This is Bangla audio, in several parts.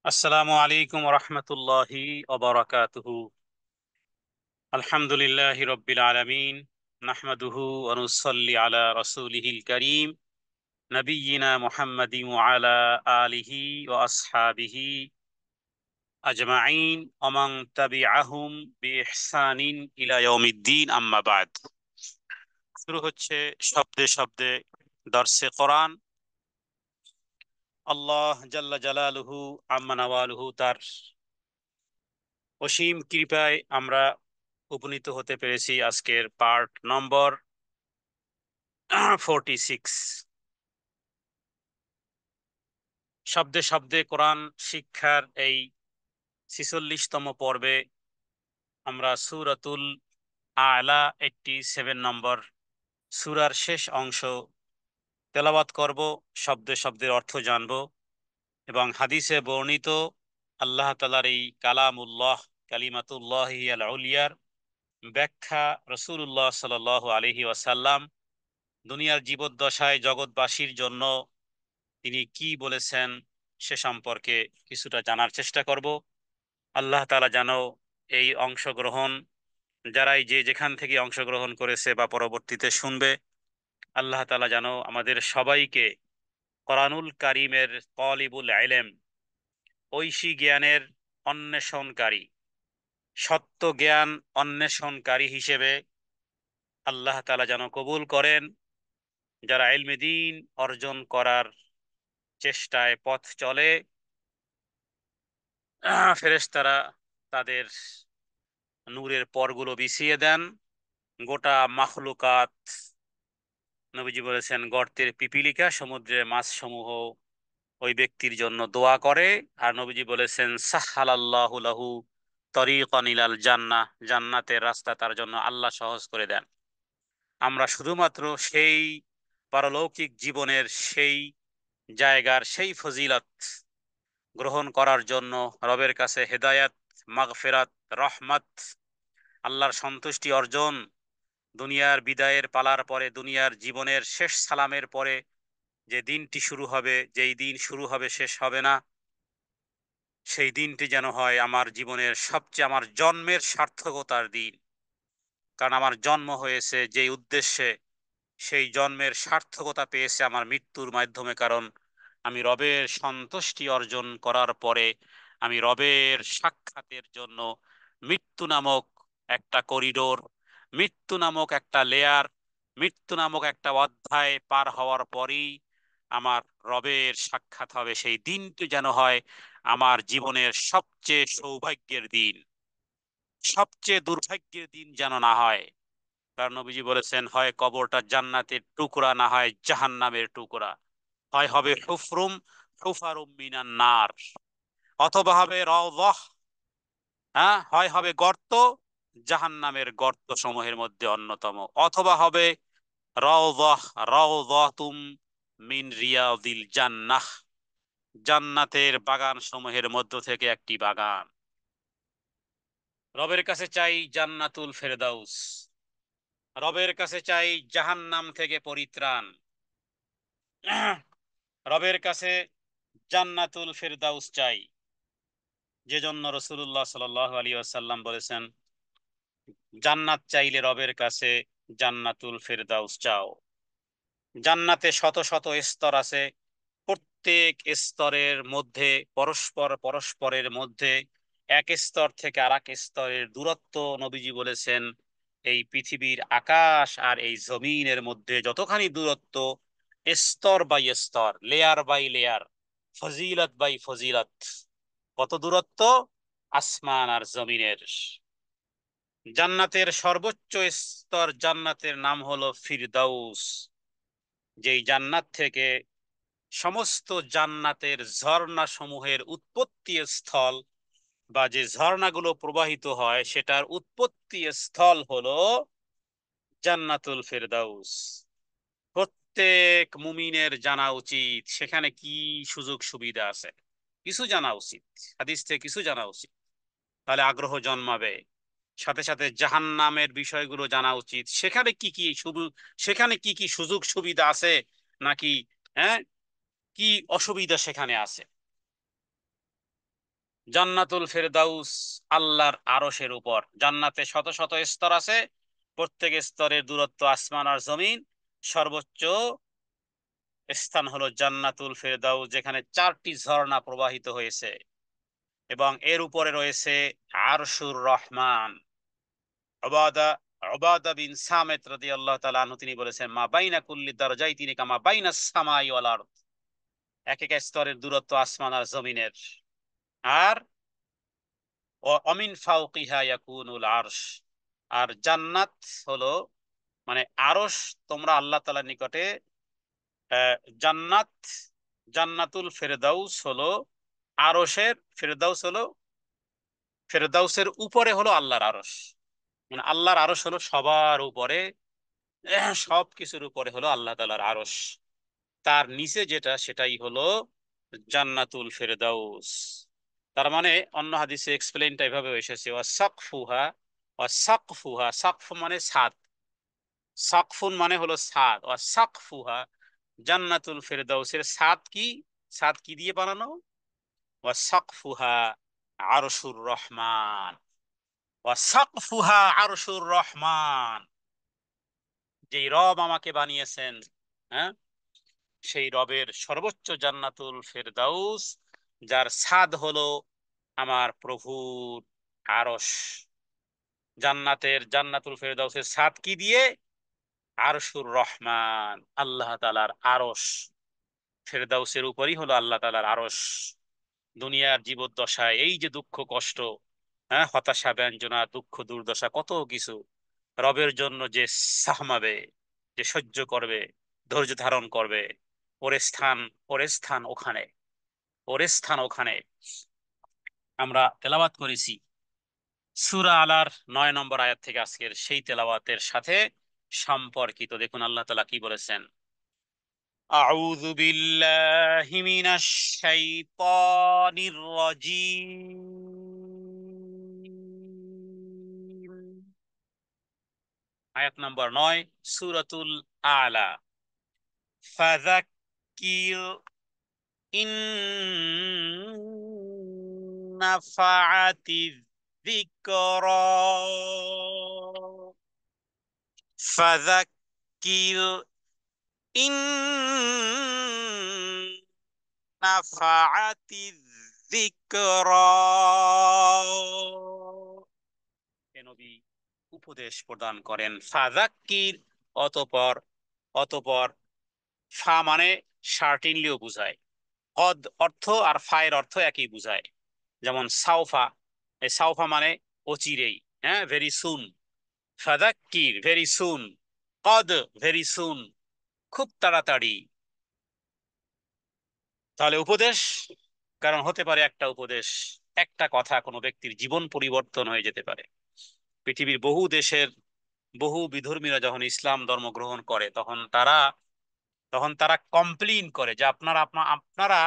আসসালামু আলাইকুম রহমতুল্লাহি ওবরাকাতুহু। আলহামদুলিল্লাহি রব্বিল আলামিন, নাহমাদুহু ওয়া নুসাল্লি আলা রাসূলিহিল কারীম নবিয়্যিনা মুহাম্মাদিন ওয়া আলা আলিহি ওয়া আসহাবিহি আজমাইন ওয়া মান তাবিআহুম বিইহসানিন ইলা ইয়াউমিদ্দিন, আম্মা বা'দ। শুরু হচ্ছে শব্দে শব্দে দর্সে কোরআন। আল্লাহ জাল্লা জালালুহু আম্মা নাওয়ালুহু তার অসীম কৃপায় আমরা উপনীত হতে পেরেছি আজকের পার্ট নম্বর 46। শব্দে শব্দে কোরআন শিক্ষার এই 46তম পর্বে আমরা সূরাতুল আলা 87 নম্বর সূরার শেষ অংশ তেলাওয়াত করব, শব্দে শব্দের অর্থ জানব এবং হাদিসে বর্ণিত আল্লাহ তাআলার এই কালামুল্লাহ কালিমাতুল্লাহি আল উলিয়ার ব্যাখ্যা রাসূলুল্লাহ সাল্লাল্লাহু আলাইহি ওয়াসাল্লাম দুনিয়ার জীবদ্দশায় জগৎবাসীর জন্য তিনি কি বলেছেন সে সম্পর্কে কিছুটা জানার চেষ্টা করব। আল্লাহ তাআলা যেন এই অংশগ্রহণ, যারাই যে যেখান থেকে অংশগ্রহণ করেছে বা পরবর্তীতে শুনবে, আল্লাহ তাআলা যেন আমাদের সবাইকে কোরআনুল কারীমের তালিবুল ইলম, ঐশী জ্ঞানের অন্বেষণকারী, সত্য জ্ঞান অন্বেষণকারী হিসেবে আল্লাহ তাআলা যেন কবুল করেন, যারা ইলমে দ্বীন অর্জন করার চেষ্টায় পথ চলে। ফেরেশতারা তাদের নূরের পরগুলো বিছিয়ে দেন। গোটা মাখলুকাত, নবীজি বলেছেন, গর্তের পিপীলিকা, সমুদ্রের মাছ সমূহ ওই ব্যক্তির জন্য দোয়া করে। আর নবীজি বলেছেন, সাহহালাল্লাহু লাহু তরিকান ইলাল জান্নাহ, জান্নাতের রাস্তা তার জন্য আল্লাহ সহজ করে দেন। আমরা শুধুমাত্র সেই পারলৌকিক জীবনের সেই জায়গার সেই ফজিলত গ্রহণ করার জন্য রবের কাছে হেদায়াত, মাগফিরাত, রহমত, আল্লাহর সন্তুষ্টি অর্জন, দুনিয়ার বিদায়ের পালার পরে, দুনিয়ার জীবনের শেষ সালামের পরে যে দিনটি শুরু হবে, যেই দিন শুরু হবে শেষ হবে না, সেই দিনটি যেন হয় আমার জীবনের সবচেয়ে, আমার জন্মের সার্থকতার দিন। কারণ আমার জন্ম হয়েছে যেই উদ্দেশ্যে, সেই জন্মের সার্থকতা পেয়েছে আমার মৃত্যুর মাধ্যমে। কারণ আমি রবের সন্তুষ্টি অর্জন করার পরে আমি রবের সাক্ষাতের জন্য মৃত্যু নামক একটা করিডোর, মৃত্যু নামক একটা লেয়ার, মৃত্যু নামক একটা অধ্যায় পার হওয়ার পরেই আমার রবের সাক্ষাৎ হবে। সেই দিনটি যেন হয় আমার জীবনের সবচেয়ে সৌভাগ্যের দিন, সবচেয়ে দুর্ভাগ্যের দিন যেন না হয়। কারণ নবীজি বলেছেন, হয় কবরটা জান্নাতের টুকরা, না হয় জাহান্নামের টুকরা, হয় হবে হুফরুম হুফারুম মিনান নার, অথবা হবে রাউযাহ, হ্যাঁ, হয় হবে গর্ত, জাহান্নামের গর্ত সমূহের মধ্যে অন্যতম, অথবা হবে রাউযাহ, রাউযাতুম মিন রিয়াদিল জান্নাহ, জান্নাতের বাগান সমূহের মধ্য থেকে একটি বাগান। রবের কাছে চাই জান্নাতুল ফেরদাউস, রবের কাছে চাই জাহান্নাম থেকে পরিত্রাণ, রবের কাছে জান্নাতুল ফেরদাউস চাই। যে জন্য রাসূলুল্লাহ সাল্লাল্লাহু আলাইহি ওয়াসাল্লাম বলেছেন, জান্নাত চাইলে রবের কাছে জান্নাতুল ফেরদাউস চাও। জান্নাতে শত শত স্তর আছে, প্রত্যেক স্তরের মধ্যে পরস্পরের মধ্যে এক স্তর থেকে আর এক স্তরের দূরত্ব, নবীজি বলেছেন, এই পৃথিবীর আকাশ আর এই জমিনের মধ্যে যতখানি দূরত্ব, স্তর বাই স্তর, লেয়ার বাই লেয়ার, ফজিলত বাই ফজিলত, কত দূরত্ব আসমান আর জমিনের। জান্নাতের সর্বোচ্চ স্তর, জান্নাতের নাম হলো ফিরদাউস। যেই জান্নাত থেকে সমস্ত জান্নাতের ঝর্ণা সমূহের উৎপত্তি স্থল, বা যে ঝর্ণাগুলো প্রবাহিত হয় সেটার উৎপত্তি স্থল হলো জান্নাতুল ফেরদাউস। প্রত্যেক মুমিনের জানা উচিত সেখানে কি সুযোগ সুবিধা আছে, কিছু জানা উচিত, হাদিস থেকে কিছু জানা উচিত, তাহলে আগ্রহ জন্মাবে। সাথে সাথে জাহান্নামের বিষয়গুলো জানা উচিত, সেখানে কি কি সেখানে কি কি সুযোগ সুবিধা আছে, নাকি হ্যাঁ কি অসুবিধা সেখানে আছে। জান্নাতুল ফেরদাউস আল্লাহর আরশের উপর। জান্নাতে শত শত স্তর আছে, প্রত্যেক স্তরের দূরত্ব আসমান আর জমিন। সর্বোচ্চ স্থান হলো জান্নাতুল ফেরদাউস, যেখানে 4টি ঝর্ণা প্রবাহিত হয়েছে এবং এর উপরে রয়েছে আরশুর রহমান। উবাদা উবাদা বিন সামিত রাদিয়াল্লাহু তাআলা আনহু তিনি বলেছেন, মা বাইনা কুল্লি দারজাইতিনি কামা বাইনাস সামাই ওয়াল আরদ। এক এক স্তরের দূরত্ব আসমান আর জমিনের। আর অমিন ফাওকিহা ইয়াকুনুল আরশ। আর জান্নাত হলো মানে আরশ, তোমরা আল্লাহ তাআলার নিকটে জান্নাত, জান্নাতুল ফেরদাউস হলো আরশের, ফেরদাউস হলো, ফেরদাউসের উপরে হলো আল্লাহর আরশ। মানে আল্লাহর আরশ হলো সবার উপরে, সব কিছুর উপরে হলো আল্লাহ তাআলার আরশ। তার নিচে যেটা সেটাই হলো জান্নাতুল ফেরদাউস। তার মানে অন্য হাদিসে এক্সপ্লেইনটা এভাবে এসেছে, ওয়াসাকফুহা, ওয়াসাকফুহা, সাকফ মানে ছাদ, সাকফুন মানে হলো ছাদ, ওয়াসাকফুহা জান্নাতুল ফেরদাউসের ছাদ কি, ছাদ কি দিয়ে বানানো, ওয়াসাকফুহা আরশুর রহমান, ওয়াসাকফুহা আরশুর রহমান। যেই রব আমাকে বানিয়েছেন, হ্যাঁ, সেই রবের সর্বোচ্চ জান্নাতুল ফেরদাউস, যার ছাদ হলো আমার প্রভুর আরশ। জান্নাতুল ফেরদাউসের ছাদ কি দিয়ে, আরশুর রহমান, আল্লাহ তাআলার আরশ। ফেরদাউসের উপরই হলো আল্লাহ তাআলার আরশ। দুনিয়ার জীবদ্দশায় এই যে দুঃখ কষ্ট, হ্যাঁ, হতাশা ব্যঞ্জনা, দুঃখ দুর্দশা, কত কিছু, রবের জন্য যে সাহমাবে, যে সহ্য করবে, ধৈর্য ধারণ করবে, ওর স্থান, ওর স্থান ওখানে, ওর স্থান ওখানে। আমরা তেলাওয়াত করেছি সূরা আলার 9 নম্বর আয়াত থেকে, আজকের সেই তেলাওয়াতের সাথে সম্পর্কিত। দেখুন আল্লাহ তাআলা কি বলেছেন, আউযু বিল্লাহি মিনাশ শাইতানির রাজীম। আয়াত নম্বর 9, সূরাতুল আলা। ফাযাক্কির ইন নাফাআতিয যিকরা, ফাযাক্কির ইন নাফাআতিয যিকরা। হে নবী, উপদেশ প্রদান করেন। ফাযাক্কির, অতঃপর, অতঃপর, ফা মানে সার্টিনলিও বুঝায়, কদ অর্থ আর ফায়ের অর্থ একই বুঝায়। যেমন সাউফা, এই সাউফা মানে অচিরেই, হ্যাঁ, ভেরি সুন। ফাযাক্কির ভেরি সুন, কদ ভেরি সুন, খুব তাড়াতাড়ি। তাহলে উপদেশ, কারণ হতে পারে একটা উপদেশ, একটা কথা কোনো ব্যক্তির জীবন পরিবর্তন হয়ে যেতে পারে। পৃথিবীর বহু দেশের বহু বিধর্মীরা যখন ইসলাম ধর্ম গ্রহণ করে, তখন তারা কমপ্লেইন করে যে আপনারা আপনারা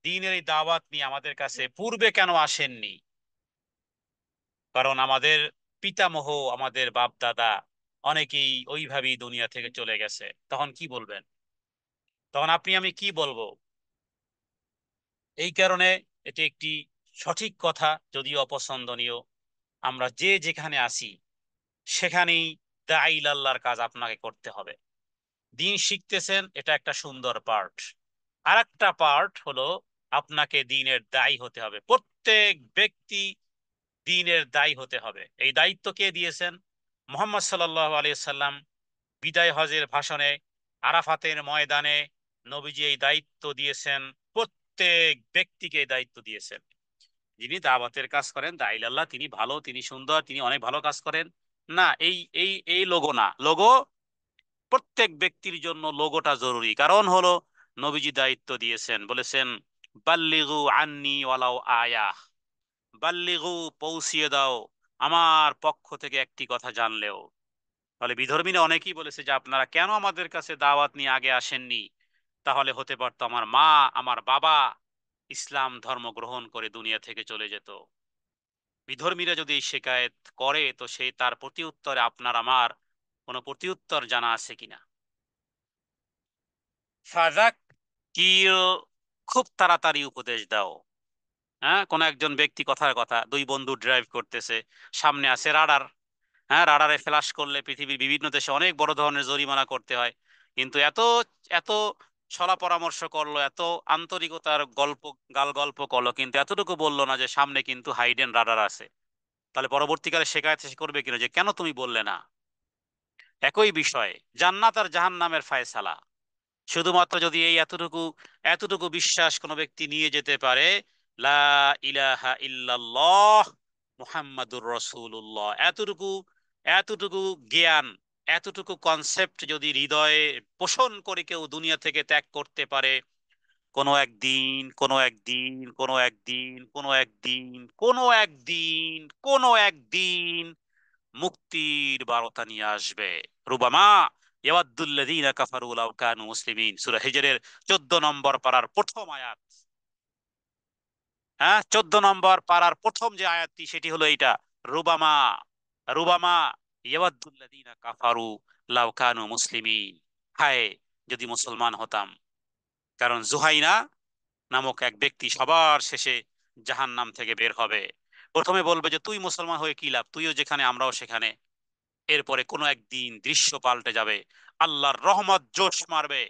দ্বীনের এই দাওয়াত নিয়ে আমাদের কাছে পূর্বে কেন আসেননি? কারণ আমাদের পিতামহ, আমাদের বাপ দাদা অনেকেই ওইভাবেই দুনিয়া থেকে চলে গেছে। তখন কি বলবেন? তখন আপনি আমি কি বলবো? এই কারণে এটি একটি সঠিক কথা, যদিও অপছন্দনীয়। আমরা যে যেখানে আসি সেখানেই দাঈল আল্লাহর কাজ আপনাকে করতে হবে। দিন শিখতেছেন, এটা একটা সুন্দর পার্ট। আর একটা পার্ট হলো আপনাকে দিনের দায়ী হতে হবে। প্রত্যেক ব্যক্তি দিনের দায়ী হতে হবে। এই দায়িত্ব কে দিয়েছেন? মুহাম্মদ সাল্লাল্লাহু আলাইহি সাল্লাম বিদায় হজের ভাষণে, আরাফাতের ময়দানে নবীজি এই দায়িত্ব দিয়েছেন। প্রত্যেক ব্যক্তিকে এই দায়িত্ব দিয়েছেন। যিনি দাওয়াতের কাজ করেন, দাঈল আল্লাহ, তিনি ভালো, তিনি সুন্দর, তিনি অনেক ভালো কাজ করেন, না, এই লোগো না, লোগো প্রত্যেক ব্যক্তির জন্য লোগোটা জরুরি। কারণ হলো নবীজি দায়িত্ব দিয়েছেন, বলেছেন বাল্লিগু আন্নি ওয়ালাউ আয়া, বাল্লিগু পৌঁছিয়ে দাও আমার পক্ষ থেকে একটি কথা জানলেও। তাহলে বিধর্মীরা অনেকেই বলেছে যে আপনারা কেন আমাদের কাছে দাওয়াত নিয়ে আগে আসেননি? তাহলে হতে পারতো আমার মা, আমার বাবা ইসলাম ধর্ম গ্রহণ করে দুনিয়া থেকে চলে যেত। বিধর্মীরা যদি এই শিকায়েত করে, তো সেই তার প্রতি উত্তরে আপনার আমার কোনো প্রতি উত্তর জানা আছে কিনা? ফাজাক কি, খুব তাড়াতাড়ি উপদেশ দাও। হ্যাঁ, কোন একজন ব্যক্তি, কথার কথা, দুই বন্ধু ড্রাইভ করতেছে, সামনে আছে রাডার। হ্যাঁ, রাডারে ফ্ল্যাশ করলে পৃথিবীর বিভিন্ন দেশে অনেক বড় ধরনের জরিমানা করতে হয়। কিন্তু এত এত ছলা পরামর্শ করলো, এত আন্তরিকতার গল্প, গল্প করলো, কিন্তু এতটুকু বললো না যে সামনে কিন্তু হাইডেন রাডার আছে। তাহলে পরবর্তীকালে শেখায়ত সে করবে কিনা যে কেন তুমি বললে না? একই বিষয়, জান্নাত আর জাহান্নামের ফায়সালা। শুধুমাত্র যদি এই এতটুকু এতটুকু বিশ্বাস কোনো ব্যক্তি নিয়ে যেতে পারে, লা ইলাহা ইল্লাল্লাহ মুহাম্মাদুর রাসূলুল্লাহ, এতটুকু এতটুকু জ্ঞান, এতটুকু কনসেপ্ট যদি হৃদয়ে পোষণ করে কেউ দুনিয়া থেকে ত্যাগ করতে পারে, কোনো একদিন, কোনো একদিন, কোনো একদিন, কোনো একদিন, কোনো একদিন, কোনো একদিন মুক্তির বার্তা নিয়ে আসবে। রুবামা ইয়াওয়াদ্দুল্লাযীনা কাফারু লাও কানু মুসলিমিন, সূরা হিজরের 14 নম্বর পারার প্রথম আয়াত। হ্যাঁ, 14 নম্বর পারার প্রথম যে আয়াতটি সেটি হলো এইটা, রুবামা, রুবামা ইয়াওয়াদ্দুল্লাযীনা কাফারু লাও কানু মুসলিমিন। হায়, যদি মুসলমান হতাম। কারণ জুহাইনা নামক এক ব্যক্তি সবার শেষে জাহান্নাম থেকে বের হবে। প্রথমে বলবে যে তুই মুসলমান হয়ে কি লাভ, তুইও যেখানে আমরাও সেখানে। এরপরে কোনো একদিন দৃশ্য পাল্টে যাবে, আল্লাহর রহমত জোশ মারবে।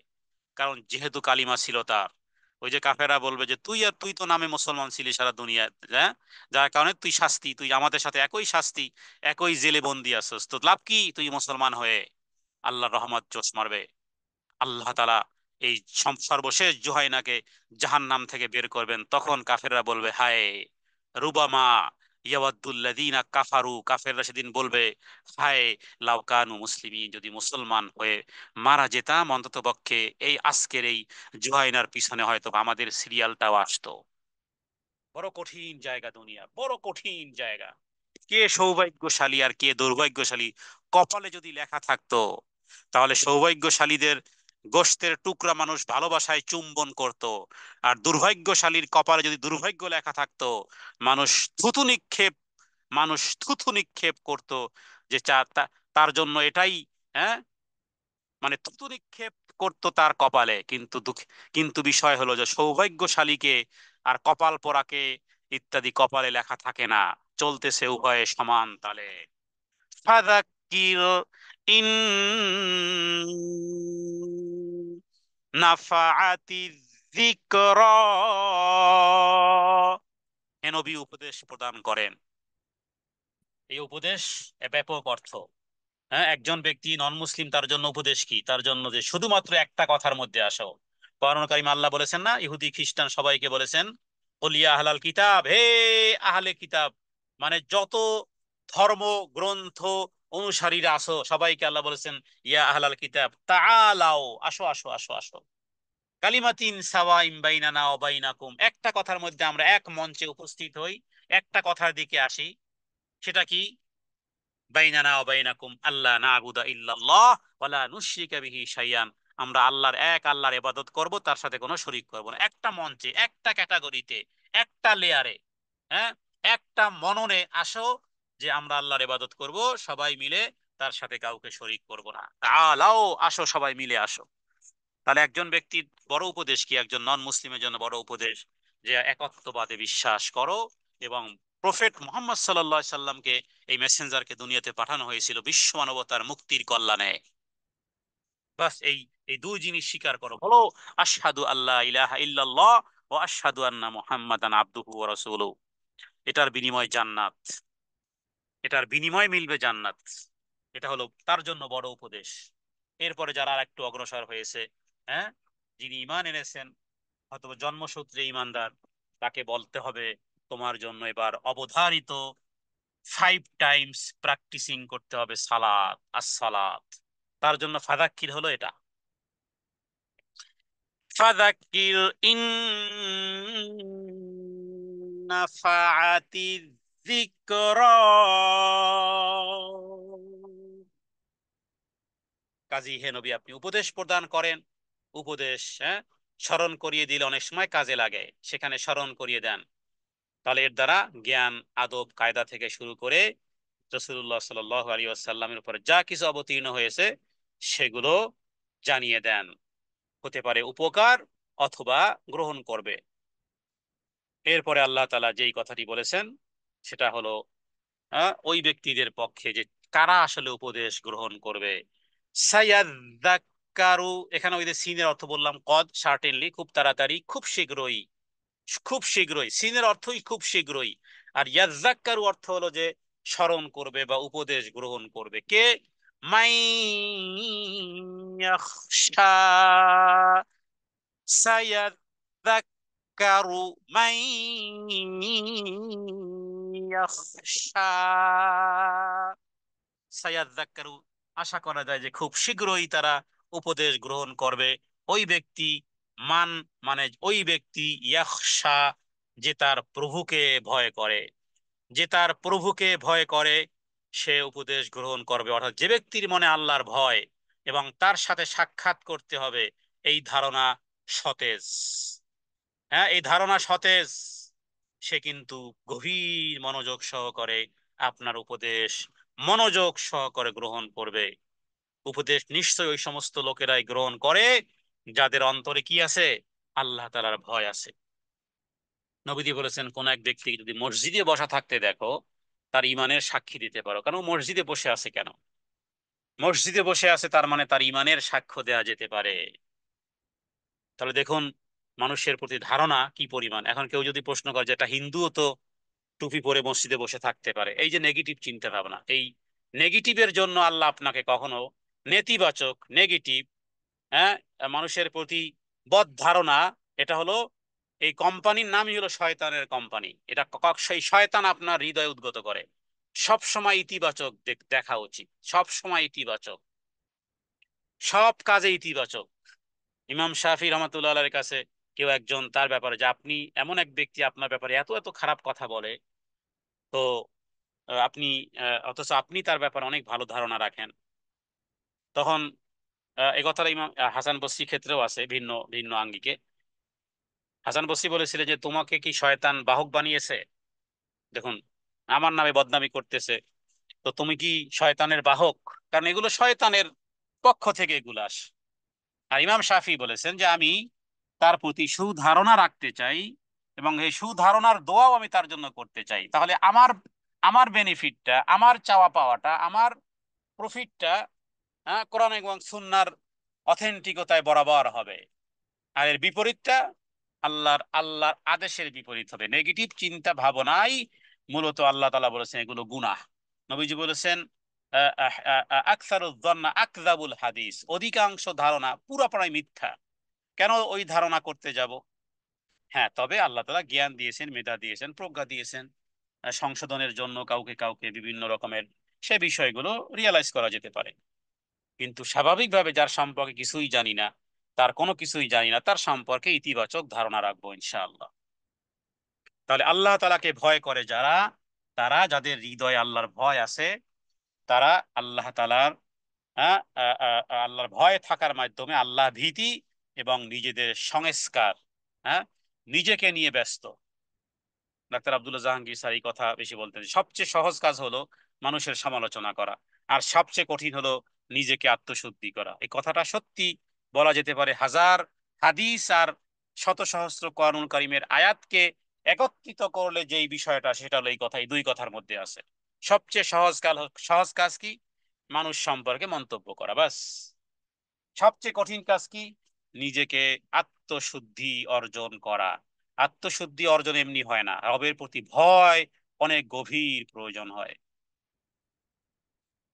কারণ যেহেতু কালিমা ছিল তার, ওই যে কাফেরা বলবে যে তুই তো নামে মুসলমান ছিলি সারা দুনিয়া, হ্যাঁ, যার কারণে তুই শাস্তি, তুই আমাদের সাথে একই শাস্তি, একই জেলে বন্দি আছিস, তো লাভ কি তুই মুসলমান হয়ে? আল্লাহর রহমত জোশ মারবে। আল্লাহ তাআলা এই সর্বশেষ জুহাইনাকে জাহান্নাম থেকে বের করবেন। তখন কাফেররা বলবে হায়, রুবামা ইয়াওয়াদ্দুল্লাযীনা কাফারু, কাফেররা সেদিন বলবে হায়, লাউ কানু মুসলিমিন, যদি মুসলমান হয়ে মারা যেতাম অন্তত পক্ষে এই আজকের এই জুহাইনার পিছনে হয়তো আমাদের সিরিয়ালটাও আসতো। বড় কঠিন জায়গা দুনিয়া, বড় কঠিন জায়গা। কে সৌভাগ্যশালী আর কে দুর্ভাগ্যশালী, কপালে যদি লেখা থাকতো, তাহলে সৌভাগ্যশালীদের গোশতের টুকরা মানুষ ভালোবাসায় চুম্বন করত। আর দুর্ভাগ্যশালীর কপালে যদি দুর্ভাগ্য লেখা থাকতো, মানুষ থুতু নিক্ষেপ মানুষ থুতু নিক্ষেপ করত, যে তার জন্য এটাই, হ্যাঁ, মানে থুতু নিক্ষেপ করতো তার কপালে। কিন্তু কিন্তু বিষয় হলো যে সৌভাগ্যশালীকে আর কপাল পোড়াকে ইত্যাদি কপালে লেখা থাকে না, চলতেছে উভয়ে সমান তালে। ফাযাক্কির ইন নাফাআতি যিকরা, হে নবী উপদেশ প্রদান করেন। এই উপদেশ ব্যাপক অর্থ। হ্যাঁ, একজন ব্যক্তি নন মুসলিম, তার জন্য উপদেশ কি? তার জন্য যে শুধুমাত্র একটা কথার মধ্যে আসো। কোরআন কারীমে আল্লাহ বলেছেন না, ইহুদি খ্রিস্টান সবাইকে বলেছেন কুল ইয়া আহলাল কিতাব, হে আহলে কিতাব, মানে যত ধর্ম গ্রন্থ অনুসারীরা আসো, সবাইকে আল্লাহ বলেছেন ইয়া আহলাল কিতাব তাআলাও, আসো আসো আসো আসো, কালিমাতিন সাওয়াইম বাইনানা ওয়া বাইনাকুম, একটা কথার মধ্যে আমরা এক মঞ্চে উপস্থিত হই, একটা কথার দিকে আসি। সেটা কি? বাইনানা ওয়া বাইনাকুম আল্লা না'বুদা ইল্লাল্লাহ ওয়া লা নুশরিকা বিহি শাইয়ান, আমরা আল্লাহর ইবাদত করব, তার সাথে কোনো শরীক করব না। একটা মঞ্চে, একটা ক্যাটাগরিতে, একটা লেয়ারে, হ্যাঁ, একটা মননে আসো, যে আমরা আল্লাহর ইবাদত করব সবাই মিলে, তার সাথে কাউকে শরীক করব না। তাআলাও, আসো সবাই মিলে আসো। তাহলে একজন ব্যক্তির বড় উপদেশ কি? একজন নন মুসলিমের জন্য বড় উপদেশ যে একত্ববাদে বিশ্বাস করো, এবং প্রফেট মুহাম্মদ সাল্লাল্লাহু আলাইহি সাল্লামকে, এই মেসেঞ্জারকে দুনিয়াতে পাঠানো হয়েছিল বিশ্ব মানবতার মুক্তির কল্যাণে। বাস এই দুই জিনিস স্বীকার করো, বলো আশহাদু আল্লা ইলাহা ইল্লাল্লাহ ওয়া আশহাদু আন্না মুহাম্মাদান আবদুহু ওয়া রাসূলুহু। এটার বিনিময় জান্নাত, এটার বিনিময় মিলবে জান্নাত। এটা হলো তার জন্য বড় উপদেশ। এরপরে যারা আর একটু অগ্রসর হয়েছে, হ্যাঁ, যিনি ঈমান এনেছেন, হয়তো জন্মসূত্রে ঈমানদার, তাকে বলতে হবে তোমার জন্য এবার অবধারিত 5 টাইমস প্র্যাকটিসিং করতে হবে সালাত, সালাত। তার জন্য ফাদাক্কির হলো এটা। ফাদাক্কির ইন নাফাআতি যিকরা, কাজী হে নবী আপনি উপদেশ প্রদান করেন। উপদেশ, হ্যাঁ, স্মরণ করিয়ে দিলে অনেক সময় কাজে লাগে, সেখানে স্মরণ করিয়ে দেন। তাহলে এর দ্বারা জ্ঞান, আদব কায়দা থেকে শুরু করে রাসূলুল্লাহ সাল্লাল্লাহু আলাইহি ওয়াসাল্লামের উপরে যা কিছু অবতীর্ণ হয়েছে সেগুলো জানিয়ে দেন। হতে পারে উপকার, অথবা গ্রহণ করবে। এরপরে আল্লাহ তাআলা যেই কথাটি বলেছেন সেটা হলো ওই ব্যক্তিদের পক্ষে যে কারা আসলে উপদেশ গ্রহণ করবে। সায়াযাক্কারু, এখানে ওই যে সিনের অর্থ বললাম কদ, সার্টেনলি, খুব তাড়াতাড়ি, খুব শীঘ্রই। খুব শীঘ্রই সিনের অর্থই খুব শীঘ্রই। আর ইয়াজ্জাক্কারু অর্থ হলো যে স্মরণ করবে বা উপদেশ গ্রহণ করবে কে? মাই ইয়াখশা, সায়াযাক্কারু মাই ইয়াখশা। সায়াযাক্কারু, আশা করা যায় যে খুব শীঘ্রই তারা উপদেশ গ্রহণ করবে। ওই ব্যক্তি, মান মানে ওই ব্যক্তি, ইয়াখশা, যে তার প্রভুকে ভয় করে। যে তার প্রভুকে ভয় করে সে উপদেশ গ্রহণ করবে। অর্থাৎ যে ব্যক্তির মনে আল্লাহর ভয় এবং তার সাথে সাক্ষাৎ করতে হবে, এই ধারণা সতেজ। হ্যাঁ, এই ধারণা সতেজ, সে কিন্তু গভীর মনোযোগ সহকারে আপনার উপদেশ মনোযোগ সহকারে গ্রহণ করবে। উপদেশ নিশ্চয়ই ওই সমস্ত লোকেরাই গ্রহণ করে যাদের অন্তরে কি আছে? আল্লাহ তাআলার ভয় আছে। নবীজি বলেছেন, কোন এক ব্যক্তি যদি মসজিদে বসা থাকতে দেখো, তার ইমানের সাক্ষী দিতে পারো। কারণ ও মসজিদে বসে আছে কেন? মসজিদে বসে আছে তার মানে তার ইমানের সাক্ষ্য দেয়া যেতে পারে। তাহলে দেখুন মানুষের প্রতি ধারণা কি পরিমাণ। এখন কেউ যদি প্রশ্ন করে যে এটা হিন্দুও তো টুপি পরে মসজিদে বসে থাকতে পারে, এই যে নেগেটিভ চিন্তা ভাবনা, এই নেগেটিভের জন্য আল্লাহ আপনাকে কখনো নেতিবাচক, নেগেটিভ, হ্যাঁ, মানুষের প্রতি বদ ধারণা, এটা হলো, এই কোম্পানির নামই হলো শয়তানের কোম্পানি। এটা সেই শয়তান আপনার হৃদয় উদ্গত করে। সব সময় ইতিবাচক দেখা উচিত, সব সময় ইতিবাচক, সব কাজে ইতিবাচক। ইমাম শাফি রহমাতুল্লাহ আলাইহির কাছে কেউ একজন তার ব্যাপারে, যে আপনি এমন এক ব্যক্তি, আপনার ব্যাপারে এত এত খারাপ কথা বলে, তো আপনি অথচ আপনি তার ব্যাপারে অনেক ভালো ধারণা রাখেন। তখন এ কথাটা ইমাম হাসান বসরির ক্ষেত্রেও আছে ভিন্ন ভিন্ন আঙ্গিকে। হাসান বসরি বলেছিলেন যে তোমাকে কি শয়তান বাহক বানিয়েছে? দেখুন, আমার নামে বদনামি করতেছে, তো তুমি কি শয়তানের বাহক? কারণ এগুলো শয়তানের পক্ষ থেকে এগুলো আসে। আর ইমাম শাফি বলেছেন যে আমি তার প্রতি সুধারণা রাখতে চাই এবং এই সুধারণার দোয়াও আমি তার জন্য করতে চাই। তাহলে আমার আমার বেনিফিটটা, আমার চাওয়া পাওয়াটা, আমার প্রফিটটা, কোরআন এবং সুন্নাহর অথেন্টিকতায় বরাবর হবে। আর এর বিপরীতটা আল্লাহর আদেশের বিপরীত হবে। নেগেটিভ চিন্তা ভাবনাই মূলত আল্লাহ তাআলা বলেছেন এগুলো গুনাহ। নবীজি বলেছেন আকসারুয যন্না আকযাবুল হাদিস, অধিকাংশ ধারণা পুরোপুরি মিথ্যা। কেন ওই ধারণা করতে যাব? হ্যাঁ, তবে আল্লাহ তাআলা জ্ঞান দিয়েছেন, মেধা দিয়েছেন, প্রজ্ঞা দিয়েছেন, সংশোধনের জন্য কাউকে কাউকে বিভিন্ন রকমের সে বিষয়গুলো রিয়ালাইজ করা যেতে পারে। কিন্তু স্বাভাবিকভাবে যার সম্পর্কে কিছুই জানি না, তার কোনো কিছুই জানি না, তার সম্পর্কে ইতিবাচক ধারণা রাখবো ইনশাআল্লাহ। তাহলে আল্লাহ তাআলাকে ভয় করে যারা, তারা যাদের হৃদয়ে আল্লাহর ভয় আছে, তারা আল্লাহ তাআলার আল্লাহর ভয় থাকার মাধ্যমে আল্লাহ ভীতি এবং নিজেদের সংস্কার, হ্যাঁ, নিজেকে নিয়ে ব্যস্ত। ডাক্তার আব্দুল্লাহ জাহাঙ্গীর স্যার এই কথা বেশি বলতেন, সবচেয়ে সহজ কাজ হলো মানুষের সমালোচনা করা, আর সবচেয়ে কঠিন হলো নিজেকে আত্মশুদ্ধি করা। এই কথাটা সত্যি বলা যেতে পারে হাজার হাদিস আর শত সহস্র কোরআনুল কারীমের আয়াতকে একত্রিত করলে যেই বিষয়টা, সেটা হলো এই কথা, এই দুই কথার মধ্যে আছে। সবচেয়ে সহজ কাজ কি? মানুষ সম্পর্কে মন্তব্য করা, বাস। সবচেয়ে কঠিন কাজ কি? নিজেকে আত্মশুদ্ধি অর্জন করা। আত্মশুদ্ধি অর্জন এমনি হয় না, রবের প্রতি ভয় অনেক গভীর প্রয়োজন হয়।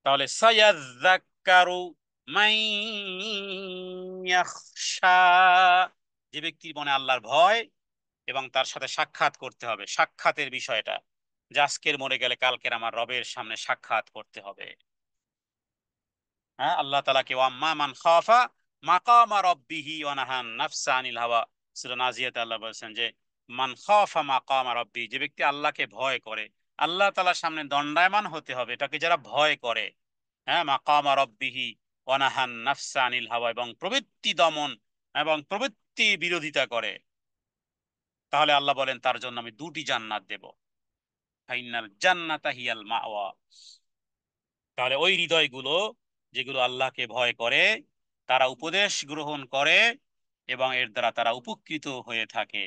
তাহলে সায়াযাক্কারু মান ইয়াখশা, যে ব্যক্তির মনে আল্লাহর ভয় এবং তার সাথে সাক্ষাৎ করতে হবে, সাক্ষাতের বিষয়টা, যে আজকের মরে গেলে কালকের আমার রবের সামনে সাক্ষাৎ করতে হবে। হ্যাঁ, আল্লাহ তাআলাকে ওয়াম্মা মান খাফা মাকামা রাব্বিহি ওয়া নাহান নাফসা আনিল হাওয়া, সূরা নাজিয়াতে আল্লাহ বলেছেন যে মান খাফা মাকামা রাব্বি, যে ব্যক্তি আল্লাহকে ভয় করে, আল্লাহ তাআলার সামনে দণ্ডায়মান হতে হবে, এটাকে যারা ভয় করে, হ্যাঁ, মাকামা রাব্বিহি ওয়া নাহান নাফসা আনিল হাওয়া, এবং প্রবৃত্তি দমন এবং প্রবৃত্তি বিরোধিতা করে, তাহলে আল্লাহ বলেন তার জন্য আমি দুটি জান্নাত দেব। ফাইনাল জান্নাতা হিয়াল মাওয়া। তাহলে ওই হৃদয়গুলো যেগুলো আল্লাহকে ভয় করে, তারা উপদেশ গ্রহণ করে এবং এর দ্বারা তারা উপকৃত হয়ে থাকে।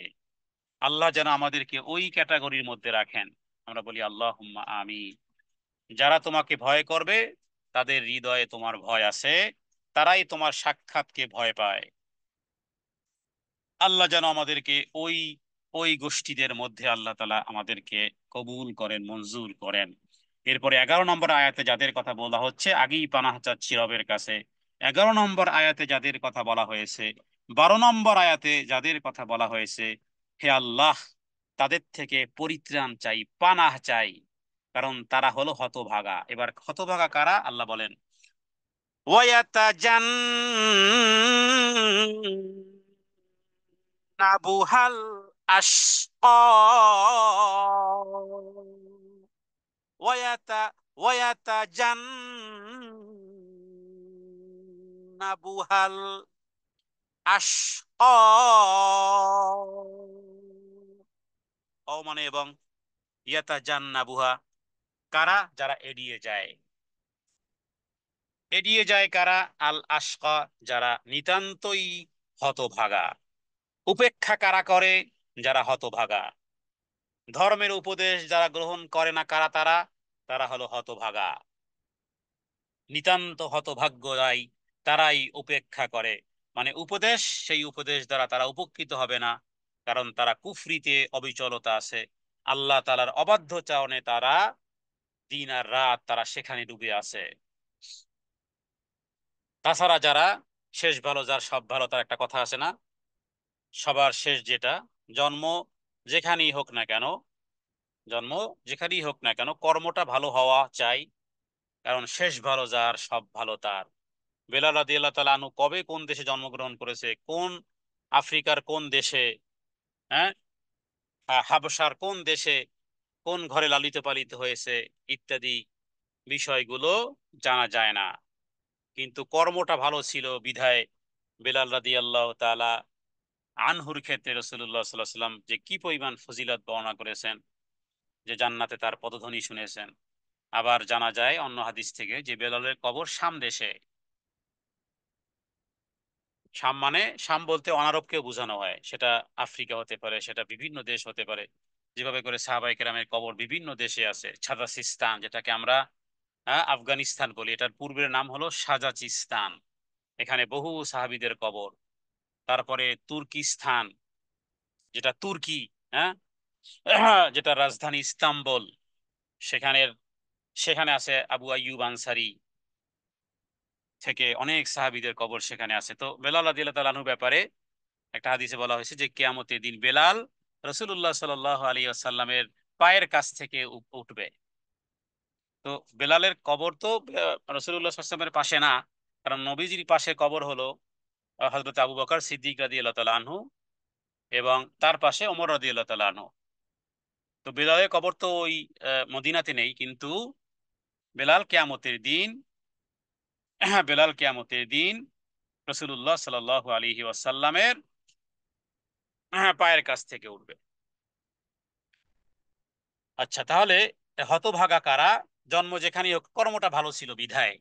আল্লাহ যেন আমাদেরকে ওই ক্যাটাগরির মধ্যে রাখেন। আমরা বলি আল্লাহুম্মা আমিন। যারা তোমাকে ভয় করবে তাদের হৃদয়ে তোমার ভয় আছে, তারাই তোমার সাক্ষাৎকে ভয় পায়। আল্লাহ যেন আমাদেরকে ওই ওই গোষ্ঠীদের মধ্যে আল্লাহ তাআলা আমাদেরকে কবুল করেন, মঞ্জুর করেন। এরপরে 11 নম্বর আয়াতে যাদের কথা বলা হচ্ছে, আগেই পানাহ চাচ্ছি রবের কাছে। 11 নম্বর আয়াতে যাদের কথা বলা হয়েছে, 12 নম্বর আয়াতে যাদের কথা বলা হয়েছে, হে আল্লাহ, তাদের থেকে পরিত্রাণ চাই, পানাহ চাই, কারণ তারা হলো হতভাগা। এবার হতভাগা কারা আল্লাহ বলেন, ওয়াতাজান্নাবুহাল আশকা, ওয়াতা ওয়াতাজান্নাবুহাল আশকা, ও মানে এবং ইয়াতাজান্নাবুহা কারা, যারা এড়িয়ে যায়। এড়িয়ে যায় কারা? আল আশকা, যারা নিতান্তই হতভাগা। উপেক্ষা কারা করে? যারা হতভাগা। ধর্মের উপদেশ যারা গ্রহণ করে না কারা, তারা তারা হলো হতভাগা। নিতান্ত হতভাগ্যরাই তারাই উপেক্ষা করে, মানে উপদেশ, সেই উপদেশ দ্বারা তারা উপকৃত হবে না, কারণ তারা কুফরিতে অবিচলতা আছে। আল্লাহ তাআলার অবাধ্যচারণে তারা দিন আর রাত তারা সেখানে ডুবে আছে। তাছাড়া যারা শেষ ভালো যার সব ভালো, তার একটা কথা আছে না, সবার শেষ যেটা, জন্ম যেখানেই হোক না কেন, জন্ম যেখানেই হোক না কেন কর্মটা ভালো হওয়া চাই, কারণ শেষ ভালো যার সব ভালো তার। বেলাল রাদিয়াল্লাহু তাআলা আনহু কবে কোন দেশে জন্মগ্রহণ করেছে, কোন আফ্রিকার কোন দেশে, হ্যাঁ, হাবশার কোন দেশে, কোন ঘরে লালিত পালিত হয়েছে, ইত্যাদি বিষয়গুলো জানা যায় না। কিন্তু কর্মটা ভালো ছিল বিধায় বেলাল রাদিয়াল্লাহু তাআলা আনহুর ক্ষেত্রে রাসূলুল্লাহ সাল্লাল্লাহু আলাইহি ওয়াসাল্লাম যে কি পরিমাণ ফজিলত বর্ণনা করেছেন, যে জান্নাতে তার পদধ্বনি শুনেছেন। আবার জানা যায় অন্য হাদিস থেকে যে বেলালের কবর শাম দেশে। শাম মানে, শাম বলতে অনারবকেও বোঝানো হয়, সেটা আফ্রিকা হতে পারে, সেটা বিভিন্ন দেশ হতে পারে। যেভাবে করে সাহাবায়ে কেরামের কবর বিভিন্ন দেশে আছে। সাজাচিস্তান, যেটাকে আমরা আফগানিস্তান বলি, এটার পূর্বের নাম হলো সাজাচিস্তান, এখানে বহু সাহাবীদের কবর। তারপরে তুর্কিস্তান, যেটা তুর্কি, হ্যাঁ, যেটা রাজধানী ইস্তাম্বুল, সেখানে সেখানে আছে আবু আইয়ুব আনসারী থেকে অনেক সাহাবীদের কবর সেখানে আছে। তো বেলাল রাদিয়াল্লাহু তাআলা আনহু ব্যাপারে একটা হাদিসে বলা হয়েছে যে কিয়ামতের দিন বেলাল রাসূলুল্লাহ সাল্লাল্লাহু আলাইহি ওয়াসাল্লামের পায়ের কাছ থেকে উঠবে। তো বেলালের কবর তো রাসূলুল্লাহ সাল্লাল্লাহু আলাইহি ওয়াসাল্লামের পাশে না, কারণ নবীজির পাশে কবর হলো হযরত আবু বকর সিদ্দিক রাদিয়াল্লাহু তাআলা আনহু, এবং তার পাশে ওমর রাদিয়াল্লাহু তাআলা আনহু। তো বেলালের কবর তো ওই মদিনাতে নেই, কিন্তু বেলাল কিয়ামতের দিন, বেলাল কিয়ামতের দিন রাসূলুল্লাহ সাল্লাল্লাহু আলাইহি ওয়াসাল্লামের পায়ের কাছ থেকে উঠবে। আচ্ছা, তাহলে হতভাগা কারা? জন্ম যেখানেই হোক, কর্মটা ভালো ছিল বিধায়।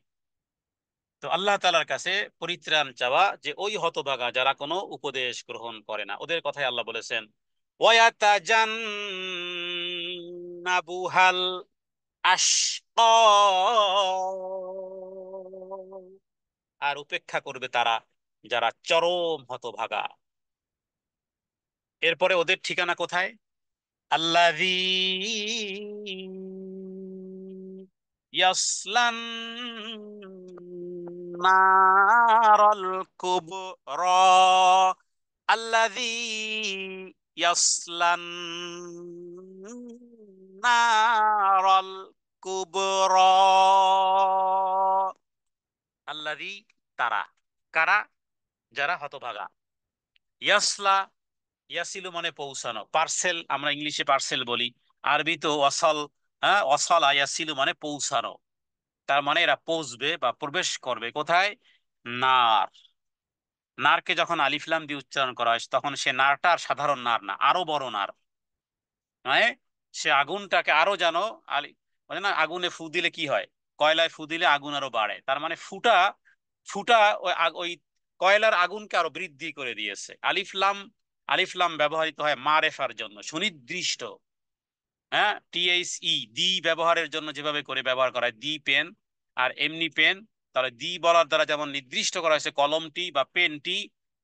তো আল্লাহ তাআলার কাছে পরিত্রাণ চাওয়া যে ওই হতভাগা যারা কোনো উপদেশ গ্রহণ করে না, ওদের কথাই আল্লাহ বলেছেন, ওয়ায়াতাজান্নাবুহাল আশকা, আর উপেক্ষা করবে তারা যারা চরম হতভাগা। এরপরে ওদের ঠিকানা কোথায়? আল্লাযী ইয়াসলান নারাল কুবরা, আল্লাযী ইয়াসলান নারাল কুবরা, আল্লাযী তারা, কারা? যারা হতভাগা। ইয়াসলা, ইয়াসিলু মানে পৌঁছানো, পার্সেল আমরা ইংলিশে পার্সেল বলি, আরবি তো ওয়াসাল, হ্যাঁ, ওয়াসালা ইয়াসিলু মানে পৌঁছানো। তার মানে এরা পৌঁছবে বা প্রবেশ করবে কোথায়? নার। নারকে যখন আলিফ লাম দিয়ে উচ্চারণ করা হয় তখন সে নারটা আর সাধারণ নার না, আরো বড় নার, মানে সে আগুনটাকে আরো যেন আলি, মানে না, আগুনে ফু দিলে কি হয়, কয়লায় ফু দিলে আগুন আরো বাড়ে, তার মানে ফুটা ফুটা ওই ওই কয়লার আগুনকে আরো বৃদ্ধি করে দিয়েছে। আলিফ লাম আলিফ লাম ব্যবহৃত হয় মারেফার জন্য, সুনির্দিষ্ট। হ্যাঁ, THE দি ব্যবহারের জন্য যেভাবে করে ব্যবহার করা হয়, দি পেন আর এমনি পেন, তাহলে দি বলার দ্বারা যেমন নির্দিষ্ট করা হয়েছে কলমটি বা পেনটি,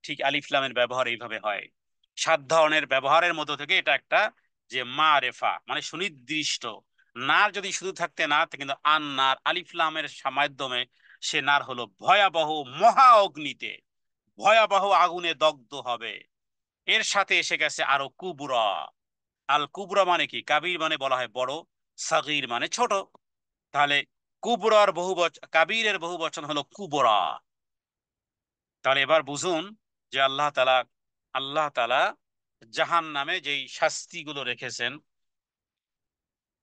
ঠিক আলিফ লামের ব্যবহার এইভাবে হয়। 7 ধরনের ব্যবহারের মধ্য থেকে এটা একটা, যে মারেফা মানে সুনির্দিষ্ট। নার যদি শুধু থাকতে না, কিন্তু নার আলিফ লামের মাধ্যমে সে নার হলো ভয়াবহ মহা অগ্নিতে, ভয়াবহ আগুনে দগ্ধ হবে। এর সাথে এসে গেছে আরো কুবরা। আল কুবরা মানে কি? কাবির মানে বলা হয় বড়, সাগীর মানে ছোট। তাহলে কুবরার বহু বচন, কাবীরের বহু বচন হলো কুবরা। তাহলে এবার বুঝুন যে আল্লাহ তাআলা জাহান নামে যেই শাস্তিগুলো রেখেছেন,